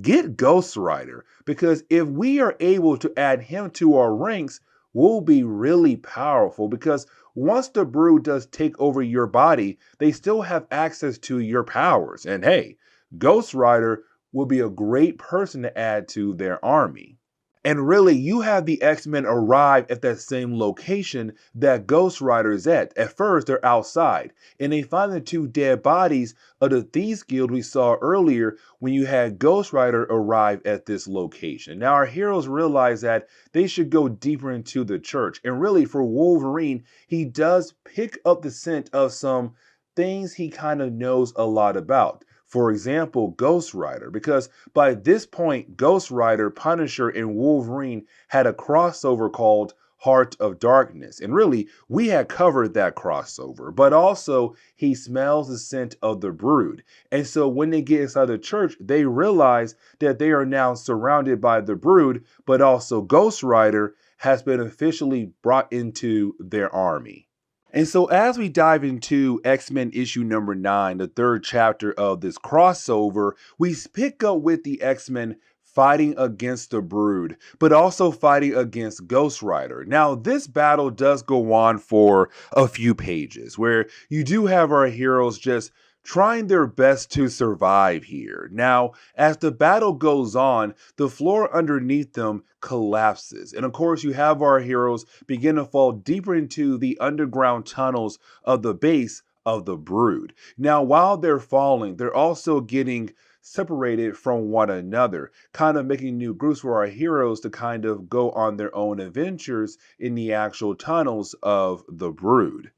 Get Ghost Rider, because if we are able to add him to our ranks, we'll be really powerful, because once the brood does take over your body, they still have access to your powers. And hey, Ghost Rider will be a great person to add to their army. And really, you have the X-Men arrive at that same location that Ghost Rider is at. At first, they're outside, and they find the two dead bodies of the Thieves Guild we saw earlier when you had Ghost Rider arrive at this location. Now, our heroes realize that they should go deeper into the church. And really, for Wolverine, he does pick up the scent of some things he kind of knows a lot about. For example, Ghost Rider, because by this point, Ghost Rider, Punisher, and Wolverine had a crossover called Heart of Darkness. And really, we had covered that crossover, but also he smells the scent of the brood. And so when they get inside the church, they realize that they are now surrounded by the brood, but also Ghost Rider has been officially brought into their army. And so, as we dive into X-Men issue number 9, the third chapter of this crossover, we pick up with the X-Men fighting against the Brood, but also fighting against Ghost Rider. Now, this battle does go on for a few pages, where you do have our heroes just trying their best to survive here. Now, as the battle goes on, the floor underneath them collapses. And of course, you have our heroes begin to fall deeper into the underground tunnels of the base of the Brood. Now, while they're falling, they're also getting separated from one another, kind of making new groups for our heroes to kind of go on their own adventures in the actual tunnels of the Brood.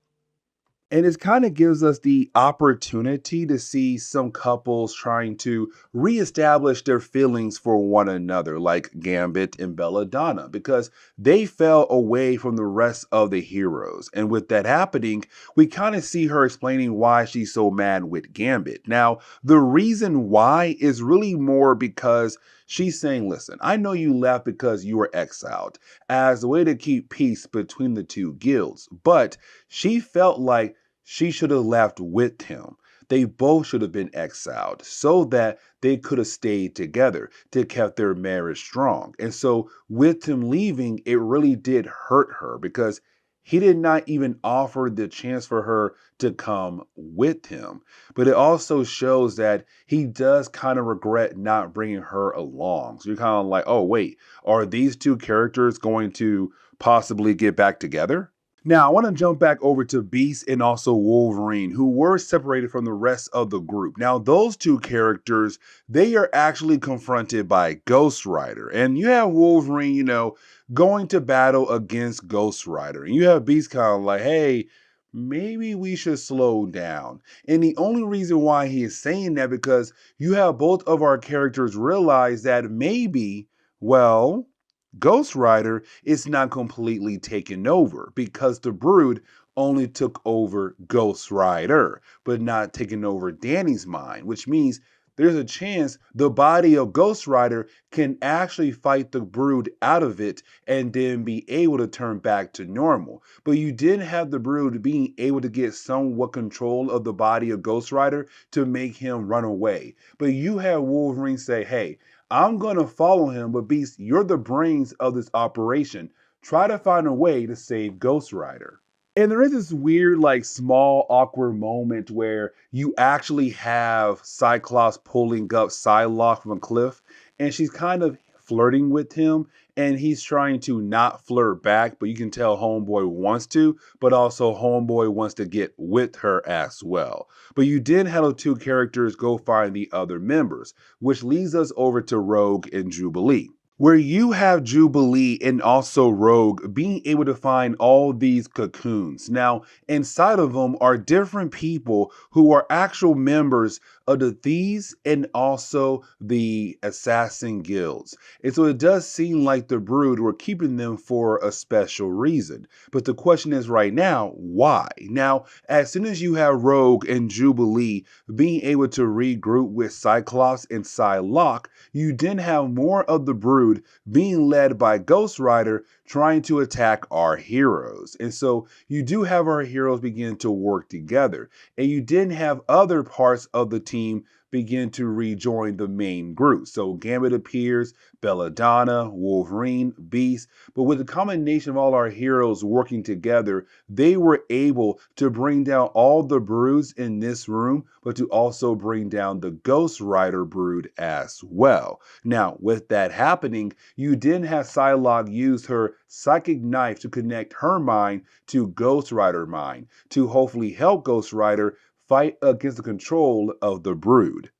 And it kind of gives us the opportunity to see some couples trying to reestablish their feelings for one another, like Gambit and Belladonna, because they fell away from the rest of the heroes. And with that happening, we kind of see her explaining why she's so mad with Gambit. Now, the reason why is really more because she's saying, listen, I know you left because you were exiled as a way to keep peace between the two guilds, but she felt like she should have left with him. They both should have been exiled so that they could have stayed together to keep their marriage strong. And so with him leaving, it really did hurt her because he did not even offer the chance for her to come with him. But it also shows that he does kind of regret not bringing her along. So you're kind of like, oh, wait, are these two characters going to possibly get back together? Now, I want to jump back over to Beast and also Wolverine, who were separated from the rest of the group. Now, those two characters, they are actually confronted by Ghost Rider. And you have Wolverine, going to battle against Ghost Rider. And you have Beast kind of like, hey, maybe we should slow down. And the only reason why he is saying that because you have both of our characters realize that maybe, well, Ghost Rider is not completely taken over because the Brood only took over Ghost Rider, but not taking over Danny's mind, which means there's a chance the body of Ghost Rider can actually fight the Brood out of it and then be able to turn back to normal. But you didn't have the Brood being able to get somewhat control of the body of Ghost Rider to make him run away. But you have Wolverine say, hey, I'm going to follow him, but Beast, you're the brains of this operation. Try to find a way to save Ghost Rider. And there is this weird, like, small, awkward moment where you actually have Cyclops pulling up Psylocke from a cliff, and she's kind of flirting with him, and he's trying to not flirt back, but you can tell Homeboy wants to, but also Homeboy wants to get with her as well. But you did have the two characters go find the other members, which leads us over to Rogue and Jubilee, where you have Jubilee and also Rogue being able to find all these cocoons. Now, inside of them are different people who are actual members of the Thieves and also the Assassin Guilds. And so it does seem like the Brood were keeping them for a special reason. But the question is right now, why? Now, as soon as you have Rogue and Jubilee being able to regroup with Cyclops and Psylocke, you then have more of the Brood being led by Ghost Rider trying to attack our heroes. And so you do have our heroes begin to work together. And you didn't have other parts of the team begin to rejoin the main group. So Gambit appears, Belladonna, Wolverine, Beast. But with the combination of all our heroes working together, they were able to bring down all the Broods in this room, but to also bring down the Ghost Rider Brood as well. Now, with that happening, you didn't have Psylocke use her psychic knife to connect her mind to Ghost Rider mind to hopefully help Ghost Rider fight against the control of the Brood.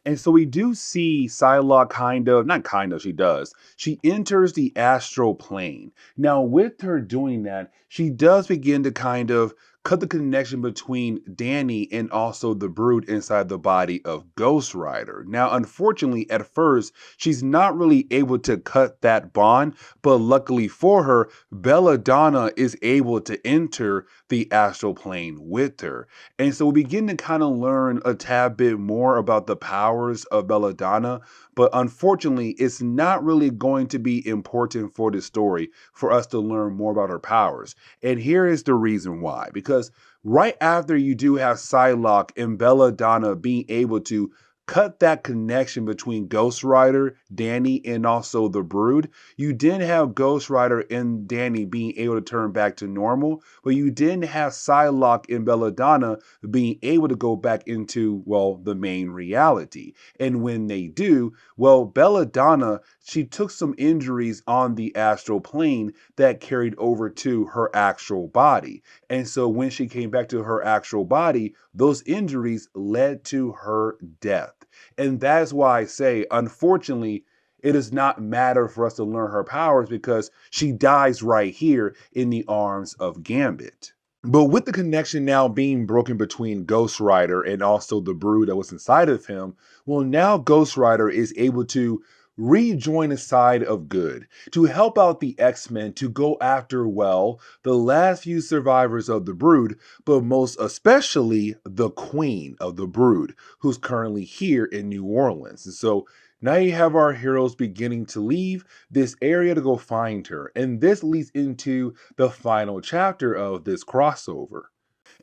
And so we do see Psylocke not kind of, she does. She enters the astral plane. Now, with her doing that, she does begin to kind of cut the connection between Danny and also the Brood inside the body of Ghost Rider. Now, unfortunately, at first, she's not really able to cut that bond, but luckily for her, Belladonna is able to enter the astral plane with her. And so we begin to kind of learn a tad bit more about the powers of Belladonna, but unfortunately, it's not really going to be important for the story for us to learn more about her powers. And here is the reason why. Because right after you do have Psylocke and Belladonna being able to cut that connection between Ghost Rider, Danny, and also the Brood, you didn't have Ghost Rider and Danny being able to turn back to normal, but you didn't have Psylocke and Belladonna being able to go back into, well, the main reality. And when they do, well, Belladonna, she took some injuries on the astral plane that carried over to her actual body. And so when she came back to her actual body, those injuries led to her death. And that's why I say, unfortunately, it does not matter for us to learn her powers because she dies right here in the arms of Gambit. But with the connection now being broken between Ghost Rider and also the brood that was inside of him, well, now Ghost Rider is able to rejoin the side of good to help out the X-Men to go after, well, the last few survivors of the brood, but most especially the queen of the brood, who's currently here in New Orleans. And so now you have our heroes beginning to leave this area to go find her. And this leads into the final chapter of this crossover.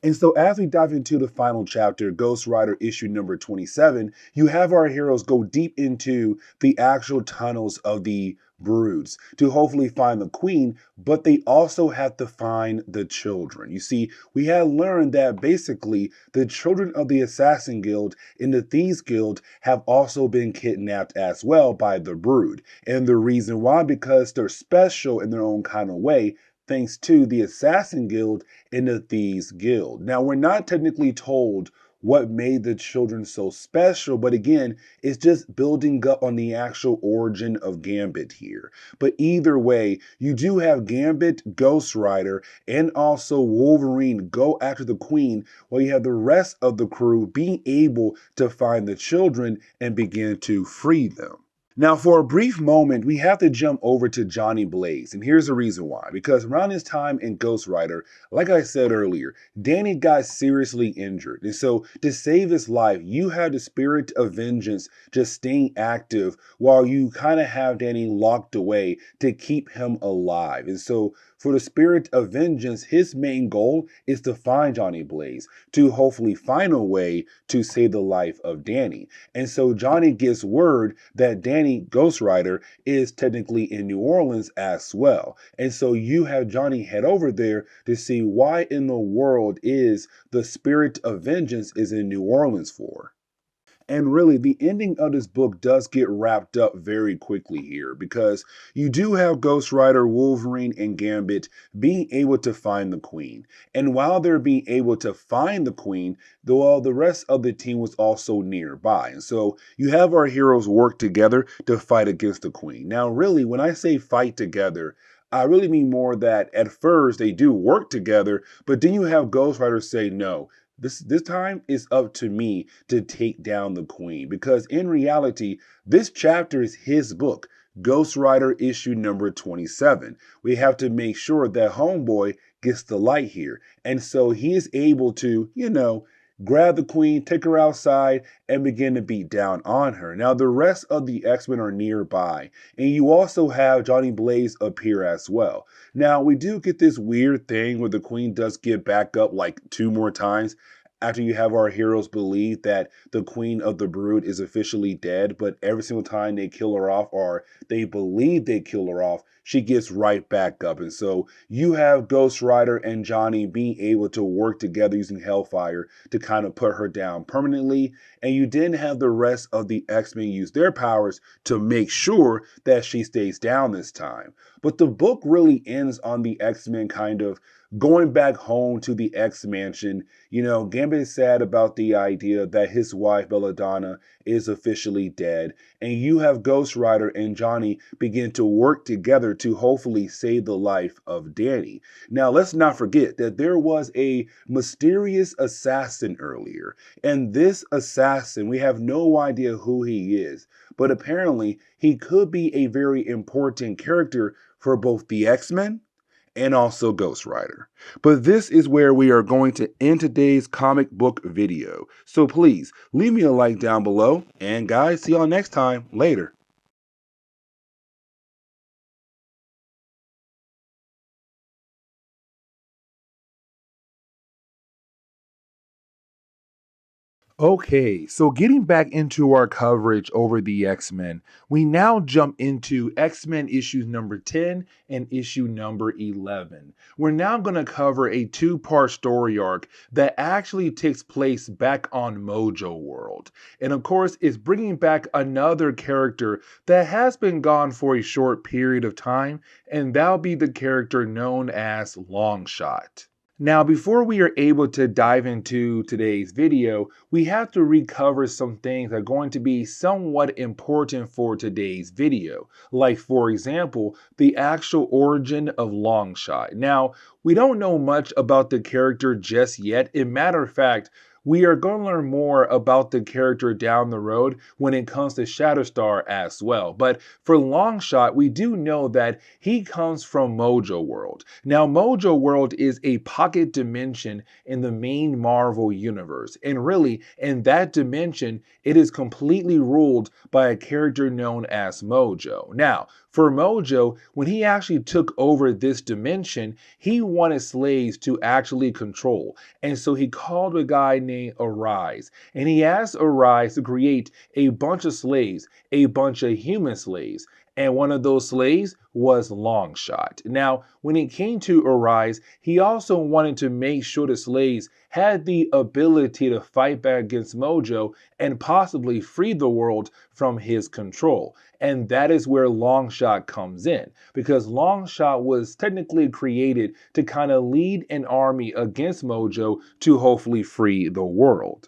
And so, as we dive into the final chapter, Ghost Rider issue number 27, you have our heroes go deep into the actual tunnels of the broods to hopefully find the queen, but they also have to find the children. You see, we had learned that basically the children of the Assassin Guild and the Thieves Guild have also been kidnapped as well by the brood. And the reason why, because they're special in their own kind of way, thanks to the Assassin Guild in the Thieves Guild. Now, we're not technically told what made the children so special, but again, it's just building up on the actual origin of Gambit here. But either way, you do have Gambit, Ghost Rider, and also Wolverine go after the Queen, while you have the rest of the crew being able to find the children and begin to free them. Now, for a brief moment, we have to jump over to Johnny Blaze, and here's the reason why. Because around his time in Ghost Rider, like I said earlier, Danny got seriously injured. And so, to save his life, you have the Spirit of Vengeance just staying active while you kind of have Danny locked away to keep him alive. And so, for the Spirit of Vengeance, his main goal is to find Johnny Blaze, to hopefully find a way to save the life of Danny. And so Johnny gets word that Danny, Ghost Rider, is technically in New Orleans as well. And so you have Johnny head over there to see why in the world is the Spirit of Vengeance is in New Orleans for. And really, the ending of this book does get wrapped up very quickly here because you do have Ghost Rider, Wolverine, and Gambit being able to find the Queen. And while they're being able to find the Queen, the rest of the team was also nearby. And so you have our heroes work together to fight against the Queen. Now, really, when I say fight together, I really mean more that at first they do work together, but then you have Ghost Rider say, no, this time is up to me to take down the Queen, because in reality, this chapter is his book, Ghost Rider issue number 27. We have to make sure that Homeboy gets the light here. And so he is able to, grab the Queen, take her outside, and begin to beat down on her. Now, the rest of the X-Men are nearby, and you also have Johnny Blaze appear as well. Now, we do get this weird thing where the Queen does get back up like 2 more times after you have our heroes believe that the Queen of the Brood is officially dead, but every single time they kill her off, or they believe they kill her off, she gets right back up. And so you have Ghost Rider and Johnny being able to work together using Hellfire to kind of put her down permanently. And you then have the rest of the X-Men use their powers to make sure that she stays down this time. But the book really ends on the X-Men kind of going back home to the X Mansion. Gambit is sad about the idea that his wife, Belladonna, is officially dead. And you have Ghost Rider and Johnny begin to work together to hopefully save the life of Danny. Now, let's not forget that there was a mysterious assassin earlier. And this assassin, we have no idea who he is. But apparently, he could be a very important character for both the X-Men and also Ghost Rider. But this is where we are going to end today's comic book video. So please leave me a like down below. And guys, see y'all next time. Later. Okay, so getting back into our coverage over the X-Men, we now jump into X-Men issues number 10 and issue number 11. We're now going to cover a 2-part story arc that actually takes place back on Mojo World. And of course, it's bringing back another character that has been gone for a short period of time, and that'll be the character known as Longshot. Now, before we are able to dive into today's video, we have to recover some things that are going to be somewhat important for today's video. Like, for example, the actual origin of Longshot. Now, we don't know much about the character just yet. As a matter of fact, we are going to learn more about the character down the road when it comes to Shatterstar as well. But for Longshot, we do know that he comes from Mojo World. Now, Mojo World is a pocket dimension in the main Marvel universe. And really, in that dimension, it is completely ruled by a character known as Mojo. Now, for Mojo, when he actually took over this dimension, he wanted slaves to actually control. And so he called a guy named Arise. And he asked Arise to create a bunch of slaves, a bunch of human slaves. And one of those slaves was Longshot. Now, when it came to Arise, he also wanted to make sure the slaves had the ability to fight back against Mojo and possibly free the world from his control. And that is where Longshot comes in, because Longshot was technically created to kind of lead an army against Mojo to hopefully free the world.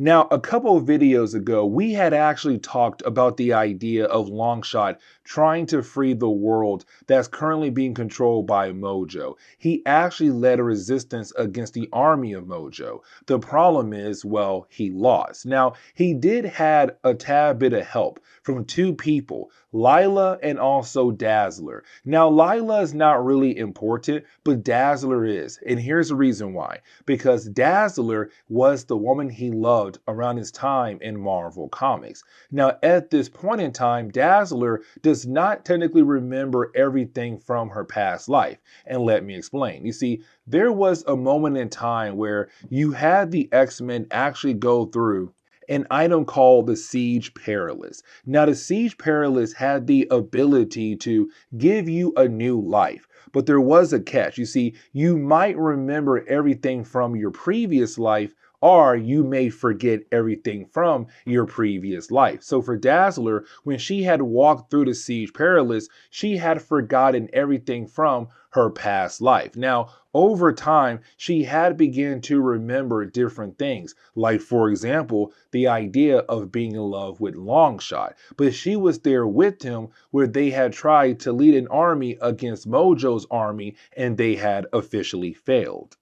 Now, a couple of videos ago, we had actually talked about the idea of Longshot trying to free the world that's currently being controlled by Mojo. He actually led a resistance against the army of Mojo. The problem is, well, he lost. Now, he did had a tad bit of help from two people, Lylla and also Dazzler. Now, Lylla is not really important, but Dazzler is. And here's the reason why. Because Dazzler was the woman he loved around his time in Marvel Comics. Now, at this point in time, Dazzler does not technically remember everything from her past life. And let me explain. You see, there was a moment in time where you had the X-Men actually go through an item called the Siege Perilous. Now, the Siege Perilous had the ability to give you a new life. But there was a catch. You see, you might remember everything from your previous life, or you may forget everything from your previous life. So for Dazzler, when she had walked through the Siege Perilous, she had forgotten everything from her past life. Now, over time, she had begun to remember different things, like, for example, the idea of being in love with Longshot. But she was there with him where they had tried to lead an army against Mojo's army, and they had officially failed.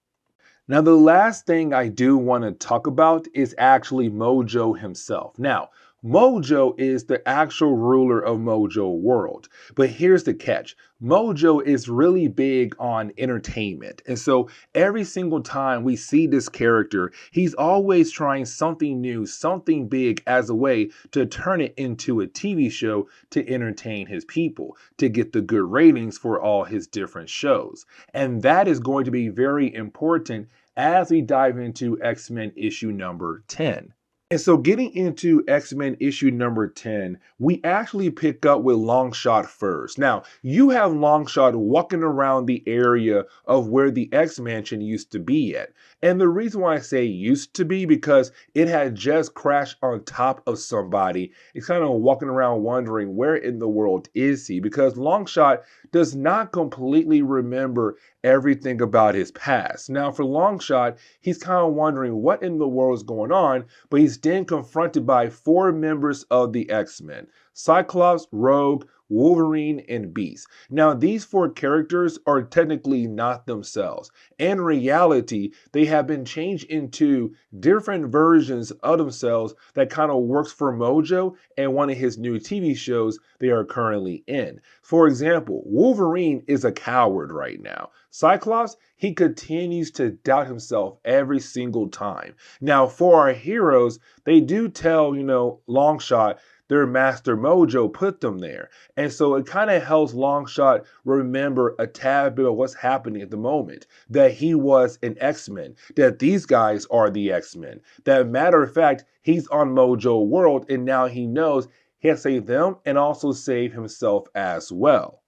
Now, the last thing I do want to talk about is actually Mojo himself. Now, Mojo is the actual ruler of Mojo World. But here's the catch. Mojo is really big on entertainment. And so every single time we see this character, he's always trying something new, something big as a way to turn it into a TV show to entertain his people, to get the good ratings for all his different shows. And that is going to be very important as we dive into X-Men issue number 10. And so getting into X-Men issue number 10, we actually pick up with Longshot first. Now, you have Longshot walking around the area of where the X-Mansion used to be at. And the reason why I say used to be, because it had just crashed on top of somebody. It's kind of walking around wondering, where in the world is he? Because Longshot does not completely remember everything about his past. Now, for Longshot, he's kind of wondering what in the world is going on, but he's then confronted by four members of the X-Men: Cyclops, Rogue, Wolverine, and Beast. Now, these four characters are technically not themselves. In reality, they have been changed into different versions of themselves that kind of works for Mojo and one of his new TV shows they are currently in. For example, Wolverine is a coward right now. Cyclops, he continues to doubt himself every single time. Now, for our heroes, they do tell, Longshot their master Mojo put them there. And so it kind of helps Longshot remember a tad bit of what's happening at the moment. That he was an X-Men. That these guys are the X-Men. That, matter of fact, he's on Mojo World, and now he knows he has to save them and also save himself as well.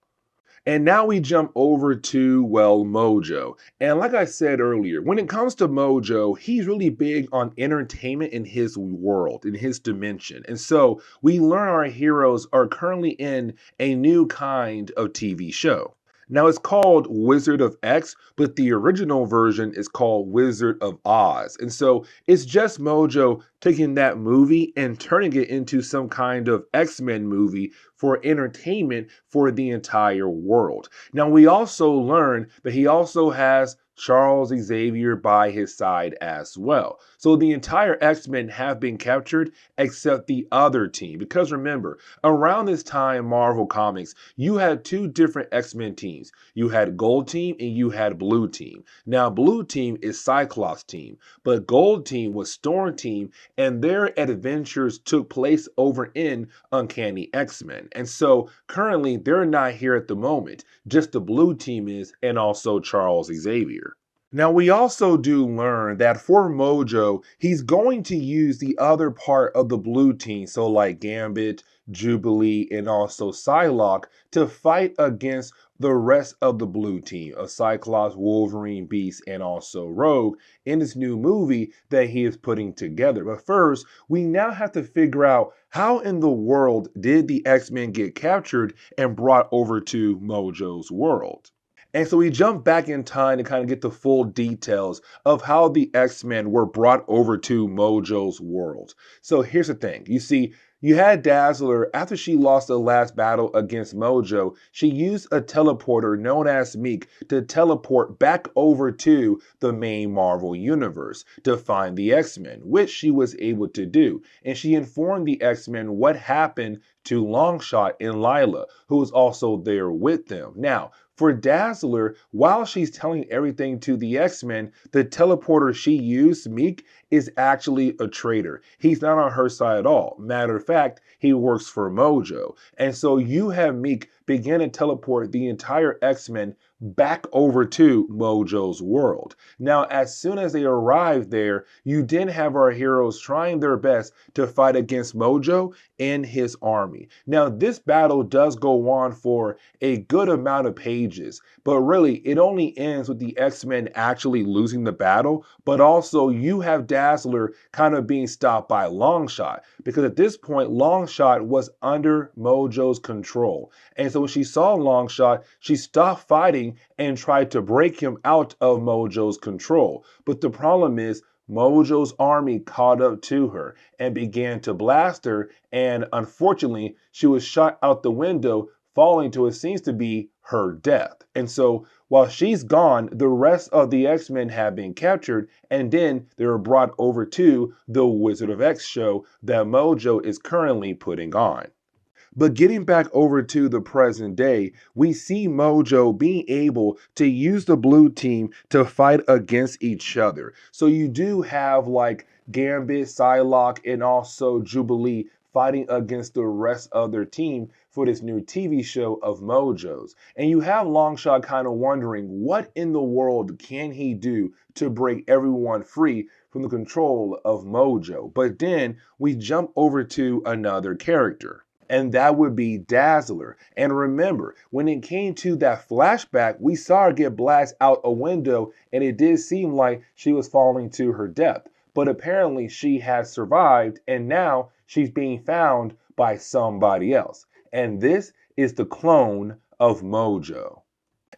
And now we jump over to, well, Mojo. And like I said earlier, when it comes to Mojo, he's really big on entertainment in his world, in his dimension. And so we learn our heroes are currently in a new kind of TV show. Now it's called Wizard of X, but the original version is called Wizard of Oz. And so it's just Mojo taking that movie and turning it into some kind of X-Men movie for entertainment for the entire world. Now we also learn that he also has Charles Xavier by his side as well. So the entire X-Men have been captured except the other team. Because remember, around this time, Marvel Comics, you had two different X-Men teams. You had Gold Team and you had Blue Team. Now, Blue Team is Cyclops Team, but Gold Team was Storm Team, and their adventures took place over in Uncanny X-Men. And so currently, they're not here at the moment. Just the Blue Team is, and also Charles Xavier. Now, we also do learn that for Mojo, he's going to use the other part of the blue team, so like Gambit, Jubilee, and also Psylocke, to fight against the rest of the blue team of Cyclops, Wolverine, Beast, and also Rogue in this new movie that he is putting together. But first, we now have to figure out how in the world did the X-Men get captured and brought over to Mojo's world. And so we jump back in time to kind of get the full details of how the X-Men were brought over to Mojo's world. So here's the thing. You see, you had Dazzler, after she lost the last battle against Mojo, she used a teleporter known as Meek to teleport back over to the main Marvel universe to find the X-Men, which she was able to do. And she informed the X-Men what happened to Longshot and Lila, who was also there with them. Now, for Dazzler, while she's telling everything to the X-Men, the teleporter she used, Meek, is actually a traitor. He's not on her side at all. Matter of fact, he works for Mojo. And so you have Meek begin to teleport the entire X-Men back over to Mojo's world. Now, as soon as they arrive there, you then have our heroes trying their best to fight against Mojo and his army. Now, this battle does go on for a good amount of pages, but really it only ends with the X-Men actually losing the battle, but also you have Dazzler kind of being stopped by Longshot, because at this point Longshot was under Mojo's control. And so when she saw Longshot, she stopped fighting and tried to break him out of Mojo's control. But the problem is Mojo's army caught up to her and began to blast her, and unfortunately she was shot out the window, falling to what seems to be her death. And so while she's gone, the rest of the X-Men have been captured, and then they were brought over to the Wizard of X show that Mojo is currently putting on. But getting back over to the present day, we see Mojo being able to use the blue team to fight against each other. So you do have like Gambit, Psylocke, and also Jubilee fighting against the rest of their team for this new TV show of Mojo's. And you have Longshot kind of wondering, what in the world can he do to break everyone free from the control of Mojo? But then we jump over to another character, and that would be Dazzler. And remember, when it came to that flashback, we saw her get blasted out a window, and it did seem like she was falling to her death. But apparently she has survived, and now she's being found by somebody else. And this is the clone of Mojo.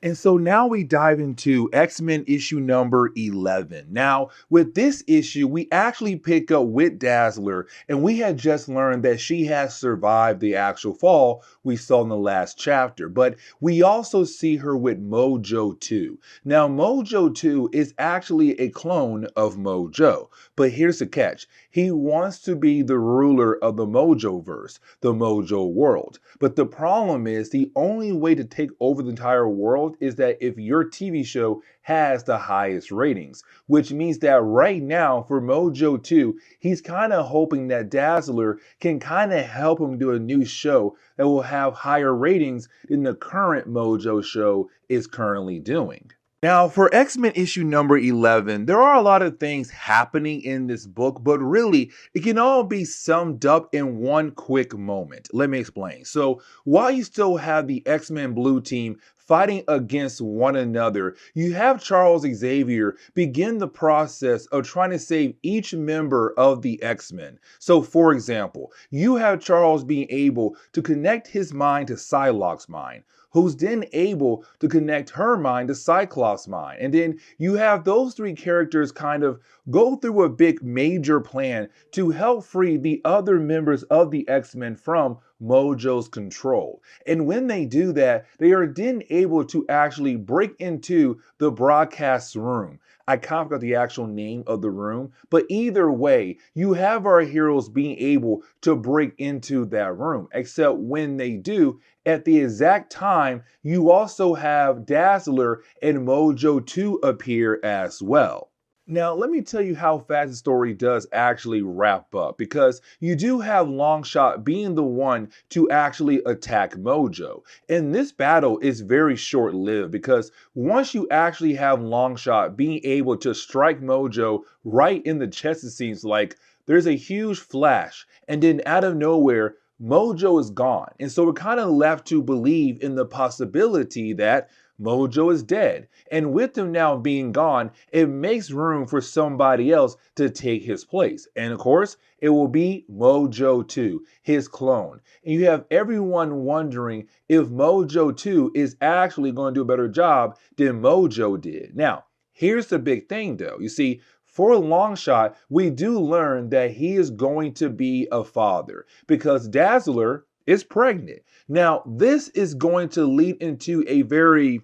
And so now we dive into X-Men issue number 11. Now, with this issue, we actually pick up with Dazzler, and we had just learned that she has survived the actual fall we saw in the last chapter. But we also see her with Mojo 2. Now, Mojo 2 is actually a clone of Mojo. But here's the catch. He wants to be the ruler of the Mojoverse, the Mojo world. But the problem is the only way to take over the entire world is that if your TV show has the highest ratings, which means that right now for Mojo 2, he's kind of hoping that Dazzler can kind of help him do a new show that will have higher ratings than the current Mojo show is currently doing. Now, for X-Men issue number 11, there are a lot of things happening in this book, but really, it can all be summed up in one quick moment. Let me explain. So, while you still have the X-Men Blue team fighting against one another, you have Charles Xavier begin the process of trying to save each member of the X-Men. So, for example, you have Charles being able to connect his mind to Psylocke's mind, who's then able to connect her mind to Cyclops' mind. And then you have those three characters kind of go through a big major plan to help free the other members of the X-Men from Mojo's control. And when they do that, they are then able to actually break into the broadcast room. I kind of forgot the actual name of the room, but either way, you have our heroes being able to break into that room. Except when they do, at the exact time, you also have Dazzler and Mojo 2 appear as well. Now, let me tell you how fast the story does actually wrap up, because you do have Longshot being the one to actually attack Mojo. And this battle is very short-lived, because once you actually have Longshot being able to strike Mojo right in the chest, it seems like there's a huge flash, and then out of nowhere, Mojo is gone. And so we're kind of left to believe in the possibility that Mojo is dead. And with him now being gone, it makes room for somebody else to take his place. And of course, it will be Mojo 2, his clone. And you have everyone wondering if Mojo 2 is actually going to do a better job than Mojo did. Now, here's the big thing though. You see, for Longshot, we do learn that he is going to be a father, because Dazzler is pregnant. Now, this is going to lead into a very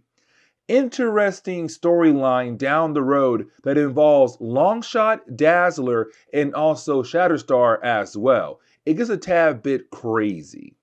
interesting storyline down the road that involves Longshot, Dazzler, and also Shatterstar as well. It gets a tad bit crazy.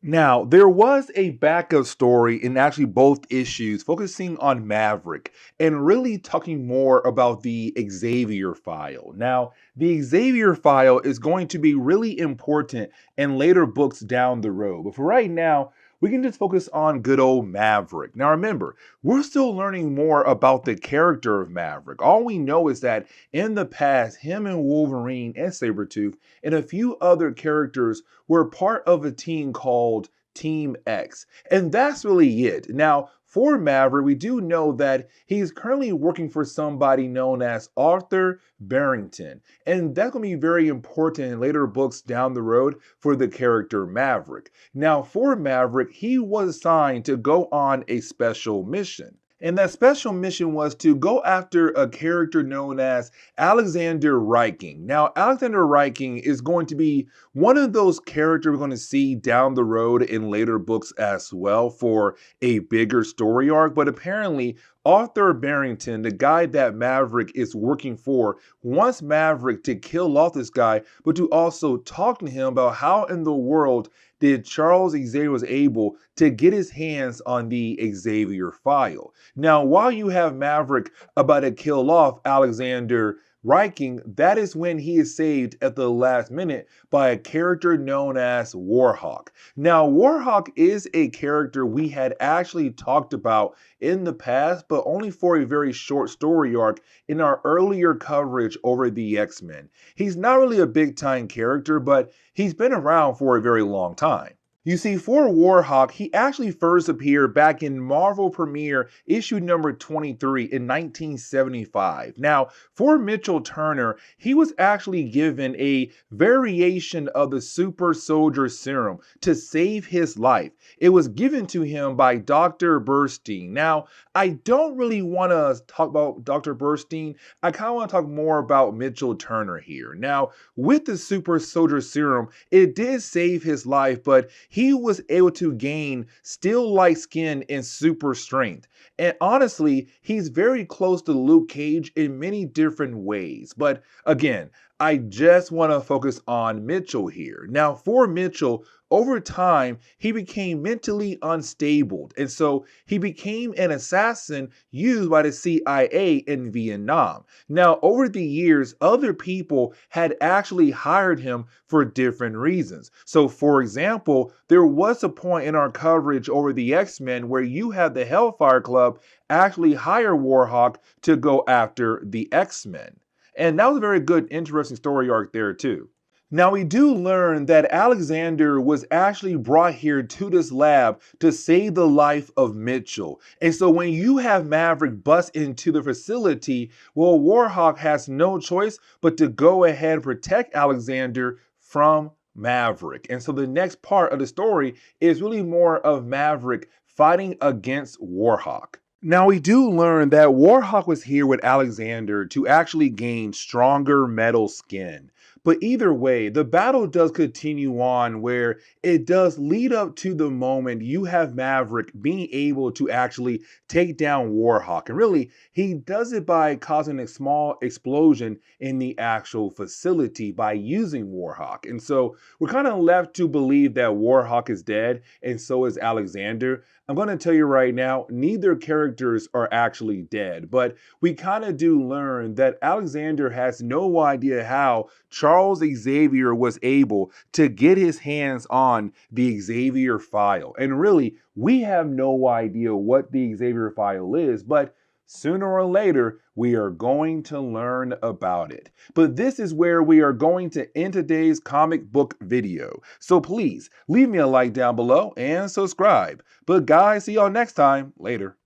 Now, there was a backup story in actually both issues focusing on Maverick and really talking more about the Xavier file. Now, the Xavier file is going to be really important in later books down the road, but for right now, we can just focus on good old Maverick. Now remember, we're still learning more about the character of Maverick. All we know is that in the past, him and Wolverine and Sabretooth and a few other characters were part of a team called Team X. And that's really it. Now, for Maverick, we do know that he's currently working for somebody known as Arthur Barrington. And that's going to be very important in later books down the road for the character Maverick. Now, for Maverick, he was assigned to go on a special mission. And that special mission was to go after a character known as Alexander Reiking. Now, Alexander Reiking is going to be one of those characters we're going to see down the road in later books as well for a bigger story arc. But apparently, Arthur Barrington, the guy that Maverick is working for, wants Maverick to kill off this guy, but to also talk to him about how in the world did Charles Xavier was able to get his hands on the Xavier file. Now, while you have Maverick about to kill off Alexander Reiking, that is when he is saved at the last minute by a character known as Warhawk. Now, Warhawk is a character we had actually talked about in the past, but only for a very short story arc in our earlier coverage over the X-Men. He's not really a big time character, but he's been around for a very long time. You see, for Warhawk, he actually first appeared back in Marvel Premiere issue number 23 in 1975. Now, for Mitchell Turner, he was actually given a variation of the super soldier serum to save his life. It was given to him by Dr. Burstein. Now, I don't really want to talk about Dr. Burstein. I kind of want to talk more about Mitchell Turner here. Now, with the super soldier serum, it did save his life, but he was able to gain steel like skin and super strength. And honestly, he's very close to Luke Cage in many different ways. But again, I just want to focus on Mitchell here. Now, for Mitchell, over time, he became mentally unstable, and so he became an assassin used by the CIA in Vietnam. Now, over the years, other people had actually hired him for different reasons. So, for example, there was a point in our coverage over the X-Men where you had the Hellfire Club actually hire Warhawk to go after the X-Men. And that was a very good, interesting story arc there too. Now, we do learn that Alexander was actually brought here to this lab to save the life of Mitchell. And so when you have Maverick bust into the facility, well, Warhawk has no choice but to go ahead and protect Alexander from Maverick. And so the next part of the story is really more of Maverick fighting against Warhawk. Now, we do learn that Warhawk was here with Alexander to actually gain stronger metal skin. But either way, the battle does continue on where it does lead up to the moment you have Maverick being able to actually take down Warhawk. And really, he does it by causing a small explosion in the actual facility by using Warhawk. And so we're kind of left to believe that Warhawk is dead, and so is Alexander. I'm going to tell you right now, neither characters are actually dead, but we kind of do learn that Alexander has no idea how Charles Xavier was able to get his hands on the Xavier file. And really, we have no idea what the Xavier file is, but sooner or later, we are going to learn about it. But this is where we are going to end today's comic book video. So please leave me a like down below and subscribe. But guys, see y'all next time. Later.